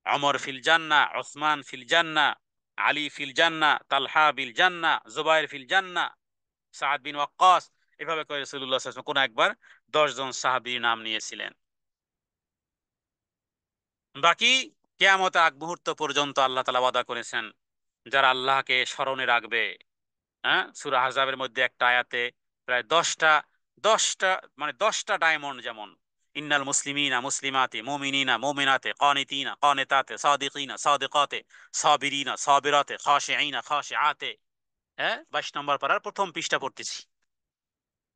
ওমর ফিল জান্নাহ, ওসমান ফিল জান্নাহ, আলী ফিল জান্নাহ, তালহা বিল জান্নাহ, জুবাইর ফিল জান্নাহ, সাদ বিন ওয়াক্কাস। এভাবে করে রাসূলুল্লাহ সাল্লাল্লাহু আলাইহি ওয়াসাল্লাম কোন একবার 10 জন সাহাবীর নাম নিয়েছিলেন। বাকি কিয়ামত আগ মুহূর্ত পর্যন্ত আল্লাহ তাআলা ওয়াদা করেছেন, যারা আল্লাহকে স্মরণে রাখবে। সূরা আহজাবের মধ্যে একটা আয়াতে প্রায় 10টা মানে 10টা ডায়মন্ড, যেমন ইন্নাল মুসলিমিনা মুসলিমাতে, মুমিনিনা মুমিনাতে, কানিতিনা কানিতাতে, সাদিকিনা সাদিকাতে, সাবিরিনা সাবিরাতে, খাশিঈনা খাশিআতে। 22 নম্বর পারার প্রথম পৃষ্ঠা পড়তেছি।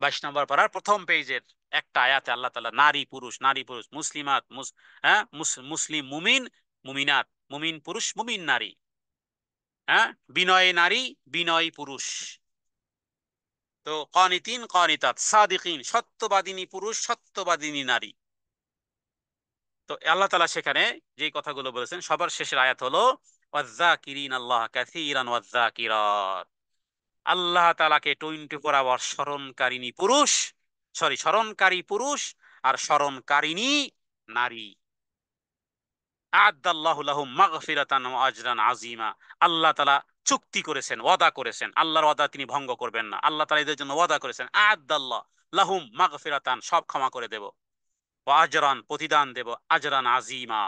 22 নম্বর পারার প্রথম পেজের একটা আয়াতে আল্লাহ তাআলা নারী পুরুষ, নারী পুরুষ, মুসলিমাত মুসলিম মুমিন মুমিনাত, মুমিন পুরুষ মুমিন নারী, বিনয়ী নারী বিনয়ী পুরুষ। তো কানিতিন কানিতাত, সাদিকিন সত্যবাদিনী পুরুষ সত্যবাদিনী নারী। তো আল্লাহ তাআলা সেখানে যে কথাগুলো বলেছেন, সবার শেষের আয়াত হলো ওয়াজ্জাকিরিন আল্লাহ কাসীরান ওয়াজ্জাকিরাত। আল্লাহ তাআলাকে 24 আওয়ার স্মরণকারিণী পুরুষ, স্মরণকারী পুরুষ আর স্মরণকারিণী নারী। আ'আদ্দাল্লাহু লাহুম মাগফিরাতান ওয়া আজরান আযীমা। আল্লাহ তাআলা চুক্তি করেছেন, ওয়াদা করেছেন, আল্লাহর ওয়াদা তিনি ভঙ্গ করবেন না। আল্লাহ তাআলা এদের জন্য ওয়াদা করেছেন, আ'আদ্দাল্লাহ লাহুম মাগফিরাতান, সব ক্ষমা করে দেব, ওয়া আজরান, প্রতিদান দেব, আজরান আযীমা,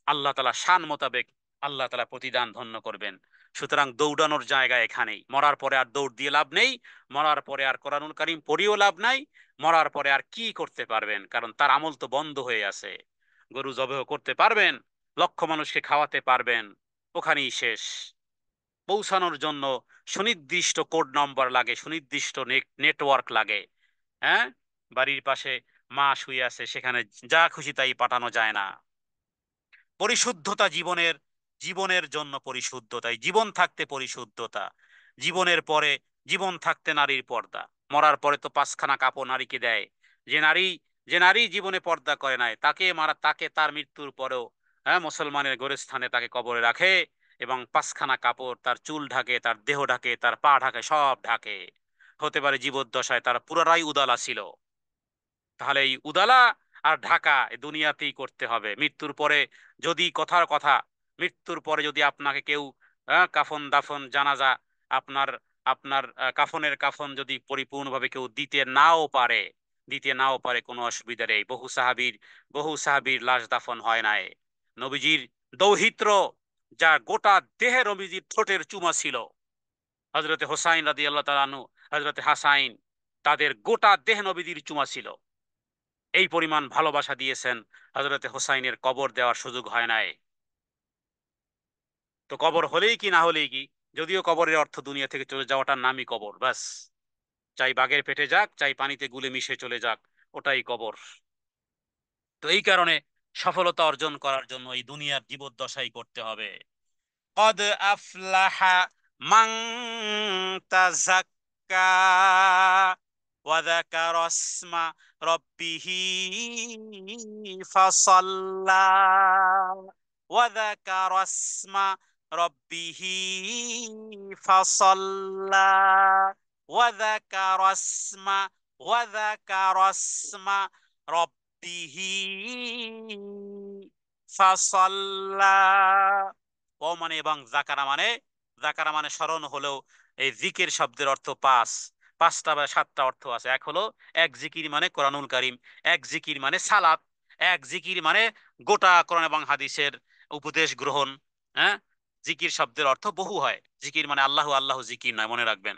আল্লাহ তাআলা শান মোতাবেক আল্লাহ তাআলা প্রতিদান ধন্য করবেন। সুতরাং দৌড়ানোর জায়গা এখানেই। মরার পরে আর দৌড় দিয়ে লাভ নেই, মরার পরে আর কোরআনুল কারীম পড়িও লাভ নাই, মরার পরে আর কি করতে পারবেন? কারণ তার আমল তো বন্ধ হয়ে আছে। গরু জবেহ করতে পারবেন, লক্ষ মানুষকে খাওয়াতে পারবেন, ওখানেই শেষ। পৌঁছানোর জন্য সুনির্দিষ্ট কোড নম্বর লাগে, সুনির্দিষ্ট নেটওয়ার্ক লাগে। হ্যাঁ, বাড়ির পাশে মা শুয়ে আছে, সেখানে যা খুশি তাই পাঠানো যায় না। পরিশুদ্ধতা জীবনের, জীবনের জন্য পরিশুদ্ধতা, এই জীবন থাকতে পরিশুদ্ধতা, জীবনের পরে, জীবন থাকতে নারীর পর্দা, মরার পরে তো 5খানা কাপড় নারীকে দেয়। যে নারী, যে নারী জীবনে পর্দা করে নাই, তাকে মারা, তাকে তার মৃত্যুর পরেও, হ্যাঁ, মুসলমানের গোরস্থানে তাকে কবরে রাখে এবং 5খানা কাপড় তার চুল ঢাকে, তার দেহ ঢাকে, তার পা ঢাকে, সব ঢাকে। হতে পারে জীবদ্দশায় তার পুরাই উদালা ছিল। তাহলে এই উদালা আর ঢাকা এই দুনিয়াতেই করতে হবে। মৃত্যুর পরে যদি, কথার কথা, মৃত্যুর পরে যদি আপনাকে কেউ কাফন দাফন জানাজা, আপনার আপনার কাফনের কাফন যদি পরিপূর্ণভাবে কেউ দিতে নাও পারে, কোনো অসুবিধা নেই। বহু সাহাবীর লাশ দাফন হয় নাই। নবীজির দৌহিত্র, যা গোটা দেহে নবীজির ঠোঁটের চুমা ছিল, হযরতে হোসাইন রাদিয়াল্লাহু তাআলা আনহু, হযরতে হাসাইন, তাদের গোটা দেহ নবীজির চুমা ছিল। এই পরিমাণ ভালোবাসা দিয়েছেন। হযরতে হোসাইনের কবর দেওয়ার সুযোগ হয় নাই। তো কবর হলেই কি না হলেই কি, যদিও কবরের অর্থ দুনিয়া থেকে চলে যাওয়াটার নামই কবর, ব্যাস। চাই বাঘের পেটে যাক, চাই পানিতে গুলে মিশে চলে যাক, ওটাই কবর। তো এই কারণে সফলতা অর্জন করার জন্য এই দুনিয়ার জীবদ্দশাই করতে হবে। কদ আফলাহা মান তাযাক্কা ওয়া যাকারা ইসমা রাব্বিহি ফাসাল্লা ওয়া যাকারা ইসমা রাব্বিহি ফাসাল্লা ওয়া যাকারা ইসমা ওয়া যাকারা ইসমা রাব্বিহি ফাসাল্লা। ও মানে এবং জাকারা মানে, জাকারা মানে স্মরণ হলেও, এই জিকির শব্দের অর্থ পাঁচ, 5টা বা 7টা অর্থ আছে। এক হলো, এক জিকির মানে কোরআনুল কারীম, এক জিকির মানে সালাত, এক জিকির মানে গোটা কোরআন এবং হাদিসের উপদেশ গ্রহণ। হ্যাঁ, জিকির শব্দের অর্থ বহু হয়। জিকির মানে আল্লাহ আল্লাহ জিকির নয়, মনে রাখবেন।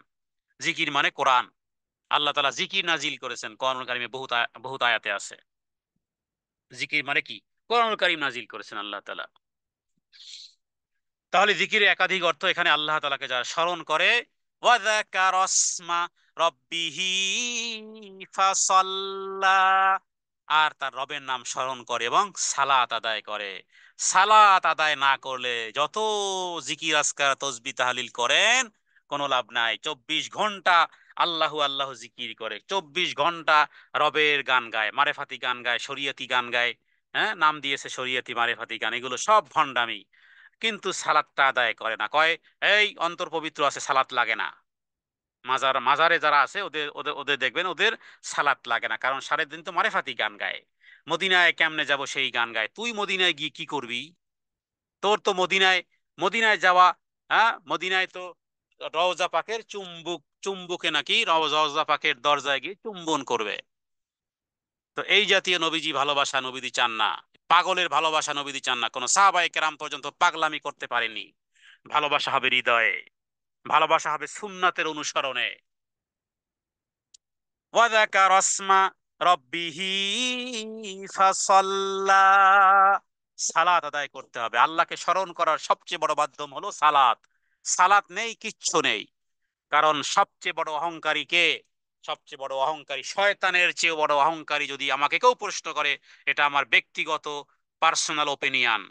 জিকির মানে কোরআন। আল্লাহ তাআলা জিকির নাজিল করেছেন কোরআনুল কারীমে, বহুত বহুত আয়াতে আছে। জিকির মানে কি? কোরআনুল কারীম নাজিল করেছেন আল্লাহ তাআলা। তাহলে জিকিরের একাধিক অর্থ। এখানে আল্লাহ তাআলাকে যারা স্মরণ করে, ওয়া যাকারা ইসমা রাব্বিহি ফাসাল্লা, আর তার রবের নাম স্মরণ করে এবং সালাত আদায় করে। সালাত আদায় না করলে যত জিকির আজকার তসবিহ তাহলিল করেন, কোনো লাভ নাই। 24 ঘন্টা আল্লাহু আল্লাহ জিকির করে, 24 ঘন্টা রবের গান গায়, মারেফাতি গান গায়, শরীয়তি গান গায়। হ্যাঁ, নাম দিয়েছে শরীয়তি মারেফাতি গান, এগুলো সব ভণ্ডামি। কিন্তু সালাতটা আদায় করে না, কয় এই অন্তর পবিত্র আছে, সালাত লাগে না। মাজারে যারা আছে, ওদের ওদের ওদের দেখবেন ওদের সালাত লাগে না, কারণ সারাদিন তো মারেফাতি গান গায়। মদিনায় কেমনে যাব সেই গান গায়। তুই মদিনায় গিয়ে কি করবি? তোর তো মদিনায়, মদিনায় যাওয়া, হ্যাঁ, মদিনায় তো রওজা পাকের চুম্বুকে নাকি রওজা পাকের দরজায় গিয়ে চুম্বন করবে। তো এই জাতীয় নবীজি ভালোবাসা নবীজি চান না। পাগলের ভালোবাসা নবীজি চান না। কোন সাহাবায়ে কেরাম পর্যন্ত পাগলামি করতে পারেনি। ভালোবাসা হবে হৃদয়ে, ভালোবাসা হবে সুন্নাতের অনুসরণে। ওয়া যাকারা ইসমা রাব্বিহি ফাসাল্লা, সালাত আদায় করতে হবে। আল্লাহকে স্মরণ করার সবচেয়ে বড় মাধ্যম হলো সালাত। সালাত নেই, কিচ্ছু নেই। কারণ সবচেয়ে বড় অহংকারী কে? সবচেয়ে বড় অহংকারী, শয়তানের চেয়েও বড় অহংকারী, যদি আমাকে কেউ প্রশ্ন করে, এটা আমার ব্যক্তিগত পার্সোনাল ওপিনিয়ন,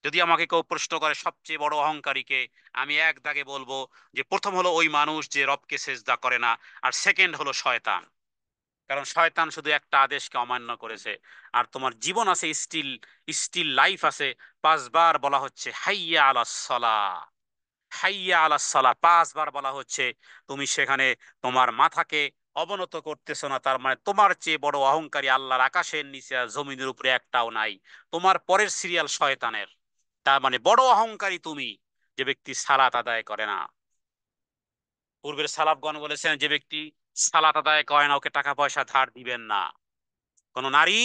যদি আমাকে কেউ প্রশ্ন করে সবচেয়ে বড় অহংকারীকে, আমি এক দাগে বলবো যে প্রথম হলো ওই মানুষ যে রবকে সেজদা করে না, আর সেকেন্ড হলো শয়তান। কারণ শয়তান শুধু একটা আদেশকে অমান্য করেছে। আর তোমার জীবন আছে, স্টিল স্টিল লাইফ আছে। 5 বার বলা হচ্ছে হাইয়া আলাস সালাহ, হাইয়া আলাস সালাহ, 5 বার বলা হচ্ছে। তুমি সেখানে তোমার মাথাকে অবনত করতেছো না, তার মানে তোমার চেয়ে বড় অহংকারী আল্লাহর আকাশের নিচে আর জমিনের উপরে একটাও নাই। তোমার পরের সিরিয়াল শয়তানের। তার মানে বড় অহংকারী তুমি, যে ব্যক্তি সালাত আদায় করে না। পূর্বের সালাফগণ বলেছেন, যে ব্যক্তি সালাত আদায় করে না ওকে টাকা পয়সা ধার দিবেন না। কোন নারী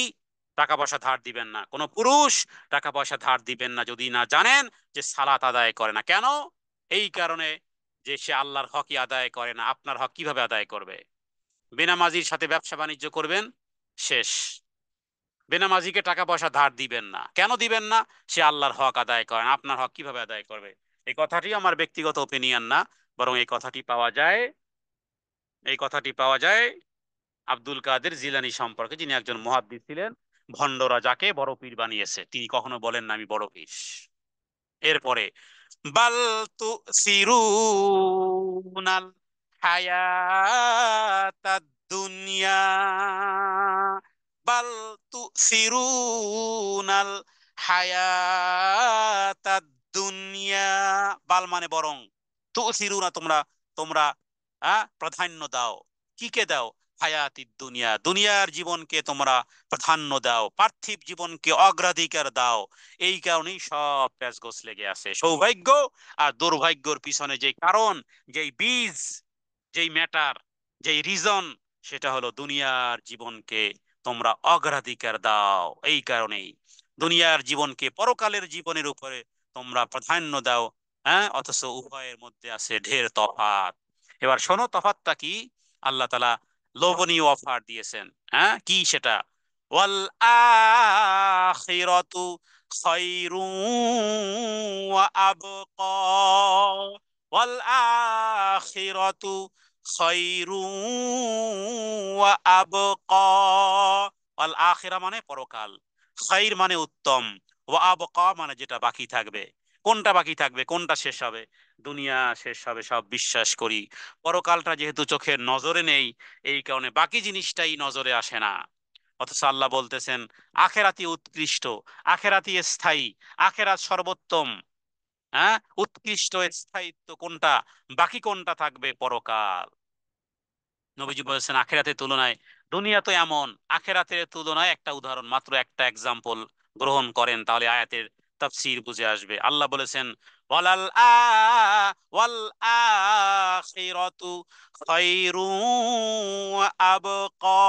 টাকা পয়সা ধার দিবেন না, কোন পুরুষ টাকা পয়সা ধার দিবেন না, যদি না জানেন যে সালাত আদায় করে না। কেন? এই কারণে যে সে আল্লাহর হকই আদায় করে না। আপনার হক কিভাবে আদায় করবে? বেনামাজির সাথে ব্যবসা বাণিজ্য করবেন, শেষ। বেনামাজিকে টাকা পয়সা ধার দিবেন না। কেন দিবেন না? সে আল্লাহর হক আদায় করে না। আপনার হক কিভাবে আদায় করবে? এই কথাটি আমার ব্যক্তিগত ওপিনিয়ন না, বরং এই কথাটি পাওয়া যায় আব্দুল কাদের জিলানী সম্পর্কে, যিনি একজন মুহাদ্দিস ছিলেন। ভণ্ডরা যাকে বড় পীর বানিয়েছে, তিনি কখনো বলেন না আমি বড় পীর। এরপরে বাল তুসিরুনাল হায়াতাদ দুনিয়া, বাল তুসিরুনাল হায়াতাদ দুনিয়া। বাল মানে বরং, তুসিরুনা তোমরা, তোমরা প্রাধান্য দাও। কিকে দাও? হায়াতি দুনিয়া, দুনিয়ার জীবনকে তোমরা প্রাধান্য দাও, পার্থিব জীবনকে অগ্রাধিকার দাও। এই কারণেই সব প্যাচগোছ লেগে আছে। সৌভাগ্য আর দুর্ভাগ্যর পিছনে যে কারণ, যেই বীজ, যেই ম্যাটার, যেই রিজন, সেটা হলো দুনিয়ার জীবনকে তোমরা অগ্রাধিকার দাও। এই কারণেই দুনিয়ার জীবনকে পরকালের জীবনের উপরে তোমরা প্রাধান্য দাও। অথচ উভয়ের মধ্যে আছে ঢের তফাৎ। এবার শোনো তফাৎটা কি। আল্লাহ তাআলা লোভনীয় অফার দিয়েছেন। কি সেটা? ওয়াল আখিরাতু খায়রুন ওয়া আবকা, ওয়াল আখিরাতু খায়রুন ওয়া আবকা। ওয়াল আখিরা মানে পরকাল, খাইর মানে উত্তম, ওয়া আবকা মানে যেটা বাকি থাকবে। কোনটা বাকি থাকবে? কোনটা শেষ হবে? দুনিয়া শেষ হবে, সব বিশ্বাস করি। পরকালটা যেহেতু চোখের নজরে নেই, এই কারণে বাকি জিনিসটাই নজরে আসে না। অথচ আল্লাহ বলতেছেন আখেরাতি উৎকৃষ্ট, আখেরাতি স্থায়ী, আখেরাত সর্বোত্তম। হ্যাঁ, উৎকৃষ্ট স্থায়িত্ব কোনটা? বাকি কোনটা থাকবে? পরকাল। নবীজি বলেছেন আখেরাতের তুলনায় দুনিয়া তো এমন, আখেরাতের তুলনায় একটা উদাহরণ, মাত্র একটা এক্সাম্পল গ্রহণ করেন, তাহলে আয়াতের তাফসীর বুঝে আসবে। আল্লাহ বলেছেন ওয়াল আখিরাতু খায়রুন ওয়া আবকা,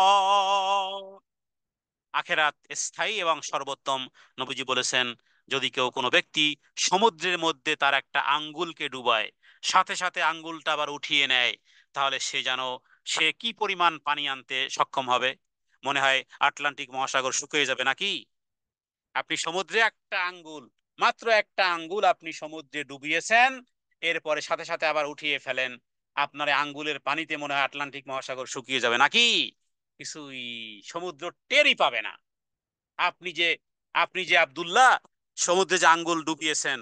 আখেরাত স্থায়ী এবং সর্বোত্তম। নবীজি বলেছেন যদি কেউ, কোনো ব্যক্তি সমুদ্রের মধ্যে তার একটা আঙ্গুলকে ডুবায়, সাথে সাথে আঙ্গুলটা আবার উঠিয়ে নেয়, তাহলে সে কি পরিমাণ পানি আনতে সক্ষম হবে? মনে হয় আটলান্টিক মহাসাগর শুকিয়ে যাবে নাকি? আপনি সমুদ্রে একটা আঙ্গুল, মাত্র একটা আঙ্গুল আপনি সমুদ্রে ডুবিয়েছেন, এরপরে সাথে সাথে আবার উঠিয়ে ফেলেন, আপনার এই আঙ্গুলের পানিতে মনে হয় আটলান্টিক মহাসাগর শুকিয়ে যাবে নাকি? কিছুই, সমুদ্র টেরই পাবে না। আপনি যে আপনি যে আব্দুল্লাহ সমুদ্রে যে আঙ্গুল ডুবিয়েছেন,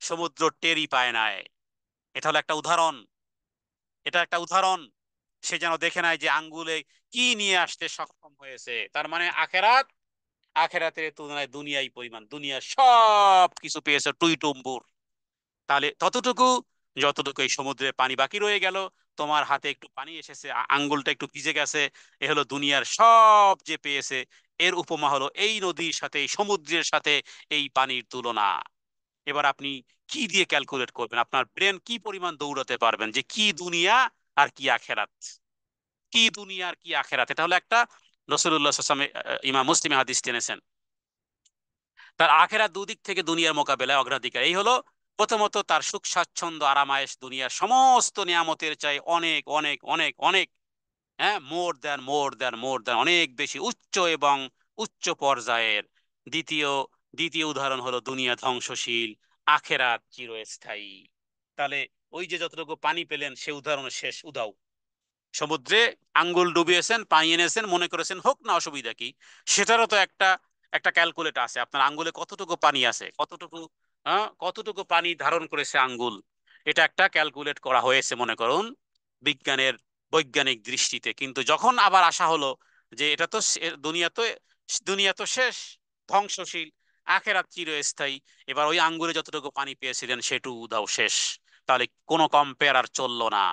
সমুদ্র টেরই পায় নাই। এটা হলো একটা উদাহরণ, এটা একটা উদাহরণ। সে যেন দেখে নাই যে আঙ্গুলে কি নিয়ে আসতে সক্ষম হয়েছে। তার মানে আখেরাতের তুলনায় দুনিয়াই পরিমাণ, দুনিয়া সব কিছু পেয়েছে টুইটুম্বুর। তাহলে ততটুকু, যতটুকু এই সমুদ্রে পানি বাকি রয়ে গেল, তোমার হাতে একটু পানি এসেছে, আঙ্গুলটা একটু ভিজে গেছে, এ হলো দুনিয়ার সব যে পেয়েছে। এর উপমা হলো এই নদীর সাথে, এই সমুদ্রের সাথে এই পানির তুলনা। এবার আপনি কি দিয়ে ক্যালকুলেট করবেন? আপনার ব্রেন কি পরিমাণ দৌড়াতে পারবেন যে কি দুনিয়া আর কি আখেরাত, কি দুনিয়া আর কি আখেরাত? এটা হলো একটা, রাসূলুল্লাহ সাল্লাল্লাহু আলাইহি ওয়াসাল্লাম ইমাম মুসলিম হাদিস টেনেছেন। তার আখেরাত দুদিক থেকে দুনিয়ার মোকাবেলায় অগ্রাধিকার। এই হলো প্রথমত তার সুখ স্বাচ্ছন্দ্য আরামায়েশ দুনিয়ার সমস্ত নিয়ামতের চাই অনেক অনেক অনেক অনেক, মোর দ্যান অনেক বেশি উচ্চ এবং উচ্চ পর্যায়ের। দ্বিতীয় দ্বিতীয় উদাহরণ হলো দুনিয়া ধ্বংসশীল, আখেরাত চিরস্থায়ী। তাহলে ওই যে যতটুকু পানি পেলেন সে উদাহরণ শেষ, উদাও। সমুদ্রে আঙ্গুল ডুবিয়েছেন, পানি এনেছেন, মনে করেছেন হোক না, অসুবিধা কি? সেটারও তো একটা একটা ক্যালকুলেট আছে। আপনার আঙ্গুলে কতটুকু পানি আছে, কতটুকু পানি ধারণ করেছে আঙ্গুল, এটা একটা ক্যালকুলেট করা হয়েছে। মনে করুন বিজ্ঞানের বৈজ্ঞানিক দৃষ্টিতে। কিন্তু যখন আবার আসা হলো যে এটা তো দুনিয়া তো শেষ, ধ্বংসশীল, আখেরাত চিরস্থায়ী, এবার ওই আঙ্গুরে যতটুকু পানি পেয়েছিলেন সেটুকুও শেষ, তাহলে কোনো কম্পেয়ার আর চললো না।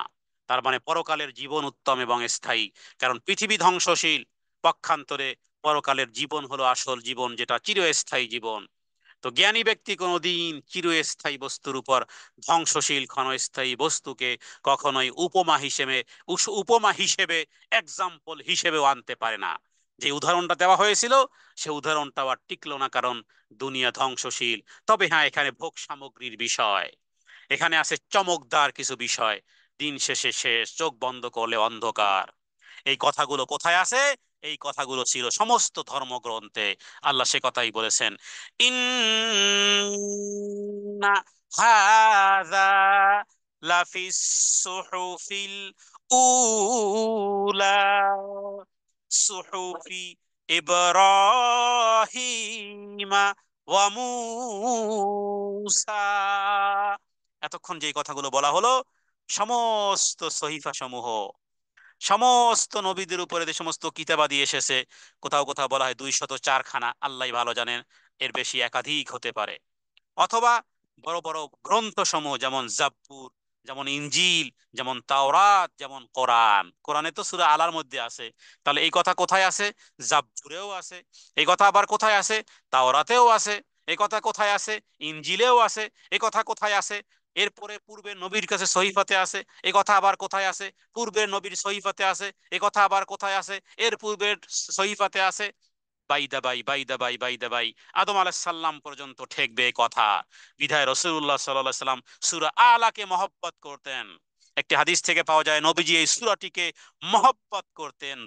তার মানে পরকালের জীবন উত্তম এবং স্থায়ী, কারণ পৃথিবী ধ্বংসশীল, পক্ষান্তরে পরকালের জীবন হলো আসল জীবন, যেটা চিরস্থায়ী জীবন। তো জ্ঞানী ব্যক্তি কোনোদিন চিরস্থায়ী বস্তুর উপর ধ্বংসশীল ক্ষণস্থায়ী বস্তুকে কখনোই উপমা হিসেবে এক্সাম্পল হিসেবেও আনতে পারে না। যে উদাহরণটা দেওয়া হয়েছিল সে উদাহরণটাও আর টিকলো না, কারণ দুনিয়া ধ্বংসশীল। তবে হ্যাঁ, এখানে ভোগ সামগ্রীর বিষয়, এখানে আছে চমকদার কিছু বিষয়। দিন শেষে শেষ, চোখ বন্ধ করলে অন্ধকার। এই কথাগুলো কোথায় আছে? এই কথাগুলো ছিল সমস্ত ধর্মগ্রন্থে। আল্লাহ সে কথাই বলেছেন, ইন্না হাযা লাফিস সুহুফিল উলা সুহুফি ইব্রাহিমা ওয়া মূসা। এতক্ষণ যে কথাগুলো বলা হলো, সমস্ত সহিফা সমূহ, সমস্ত নবীদের উপরে যে সমস্ত কিতাবাদি এসেছে, কোথাও কোথাও বলা হয় 204 খানা, আল্লাহ ভালো জানেন, এর বেশি একাধিক হতে পারে। অথবা বড় বড় গ্রন্থ সমূহ, যেমন জাব্বুর, যেমন ইনজিল, যেমন তাওরাত, যেমন কোরআন। কোরআনে তো সূরা আলার মধ্যে আছে, তাহলে এই কথা কোথায় আছে? জাব্বুরেও আছে। এই কথা আবার কোথায় আছে? তাওরাতেও আছে। এই কথা কোথায় আছে? ইনজিলেও আছে। এই কথা কোথায় আছে? এরপরে পূর্বের নবীর কাছে সহিফাতে আছে। এই কথা আবার কোথায় আছে? পূর্বের নবীর সহিফাতে আছে। এই কথা আবার কোথায় আছে? এর পূর্বের সহিফাতে আছে। বাইদা বাই আদম আলাইহিস সালাম পর্যন্ত ঠেকবে এই কথা। বিধায় রাসূলুল্লাহ সাল্লাল্লাহু আলাইহি সাল্লাম সূরা আলাকে মহব্বত করতেন। একটি হাদিস থেকে পাওয়া যায় নবীজি এই সূরাটিকে মহব্বত করতেন,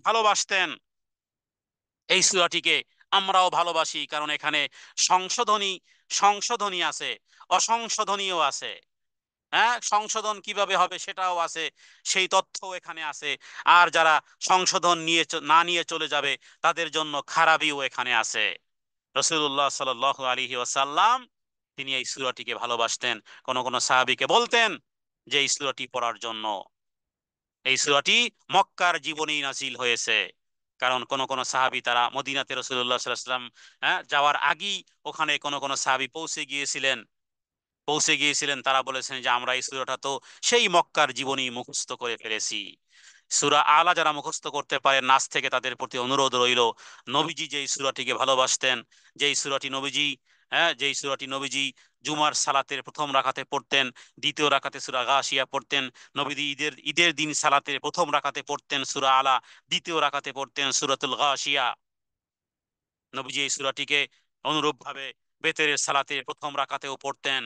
ভালোবাসতেন। এই সূরাটিকে আমরাও ভালোবাসি, কারণ এখানে সংশোধনী সংশোধনী আছে, অসংশোধনীয় আছে। হ্যাঁ, সংশোধন কিভাবে হবে সেটাও আছে, সেই তথ্যও এখানে আছে। আর যারা সংশোধন না নিয়ে চলে যাবে, তাদের জন্য খারাপিও এখানে আছে। রসুল্লাহ সাল্লাল্লাহু আলাইহি ওয়াসাল্লাম তিনি এই সূরাটিকে ভালোবাসতেন। কোন কোন সাহাবীকে বলতেন যে এই সূরাটি পড়ার জন্য। এই সূরাটি মক্কার জীবনেই নাজিল হয়েছে, কারণ কোন কোন সাহাবী তারা মদিনাতে রসুল্লাহ সাল্লাল্লাহু আলাইহি ওয়াসাল্লাম যাওয়ার আগেই ওখানে কোন কোন সাহাবী পৌঁছে গিয়েছিলেন, তারা বলেছেন যে আমরা এই সূরাটা তো সেই মক্কার জীবনী মুখস্থ করে ফেলেছি। সূরা আলা যারা মুখস্থ করতে পারে, নাচ থেকে তাদের প্রতি অনুরোধ রইল, নবীজি যেই সূরাটিকে ভালোবাসতেন, যেই সূরাটি নবীজি যেই সূরাটি নবীজি জুমার সালাতের প্রথম রাকাতে পড়তেন, দ্বিতীয় রাকাতে সূরা গাশিয়া পড়তেন, নবীজি ঈদের ঈদের দিন সালাতের প্রথম রাকাতে পড়তেন সূরা আলা, দ্বিতীয় রাকাতে পড়তেন সূরাতুল গাশিয়া। নবীজি এই সূরাটিকে অনুরূপভাবে বেতের সালাতের প্রথম রাকাতেও পড়তেন।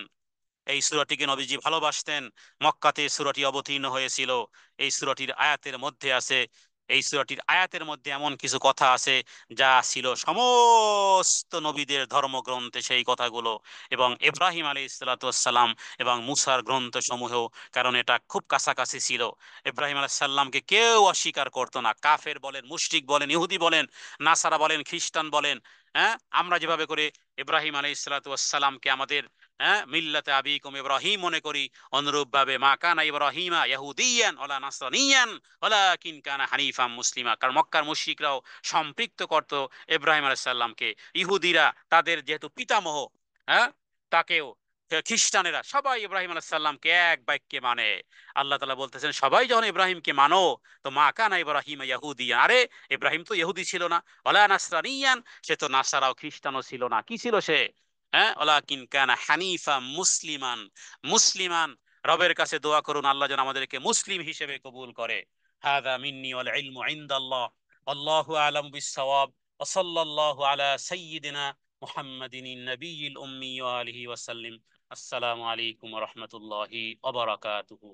এই সূরাটিকে নবীজি ভালোবাসতেন। মক্কাতে সূরাটি অবতীর্ণ হয়েছিল। এই সূরাটির আয়াতের মধ্যে আছে, এই সূরাটির আয়াতের মধ্যে এমন কিছু কথা আছে যা ছিল সমস্ত নবীদের ধর্মগ্রন্থে সেই কথাগুলো, এবং ইব্রাহিম আলাইহিস সালাতু ওয়াস সালাম এবং মুসার গ্রন্থ সমূহেও, কারণ এটা খুব কাছাকাছি ছিল। ইব্রাহিম আলাইহিস সালামকে কেউ অস্বীকার করতো না, কাফের বলেন, মুশরিক বলেন, ইহুদি বলেন, নাসারা বলেন, খ্রিস্টান বলেন। হ্যাঁ, আমরা যেভাবে করে ইব্রাহিম আলাইহিস সালাতু ওয়াস সালামকে আমাদের মিল্লাতে আবিকুম ইব্রাহিম মনে করি, অনুরূপ ভাবে মা কানা ইব্রাহিমা ইয়াহুদিয়ান ওয়ালা নাসরানিয়ান ওয়ালাকিন কানা হানিফাম মুসলিমা, কারণ মক্কার মুশরিকরাও সম্পৃক্ত করত ইব্রাহিম আলাইহিস সালামকে। ইহুদিরা তাদের যেহেতু পিতামহ, হ্যাঁ, তাকেও, খ্রিস্টানেরা সবাই ইব্রাহিম আলাইহিস সালামকে এক বাক্যে মানে। আল্লাহ তাআলা বলতেছেন সবাই যখন ইব্রাহিমকে মানো, তো মা কানা ইব্রাহিম ইয়াহুদিয়ান, আরে ইব্রাহিম তো ইহুদি ছিল না, ওয়ালা নাসরানিয়ান, সে তো নাসারাও খ্রিস্টানও ছিল না, কি ছিল সে? ওয়ালাকিন কানা হানিফা মুসলিমান, মুসলিমান। রবের কাছে দোয়া করুন আল্লাহ যেন আমাদেরকে মুসলিম হিসেবে কবুল করে। হাদা মিন্নি ওয়াল ইলমু ইনদাল্লাহ, আল্লাহু আ'লামু বিস-সাওয়াব, ওয়া সাল্লাল্লাহু আলা সাইয়্যিদিনা মুহাম্মাদিন নবিয়্যিল উম্মি ওয়া আলিহি ওয়া সাল্লিম। আসসালামু আলাইকুম ওয়া রাহমাতুল্লাহি ওয়া বারাকাতুহু।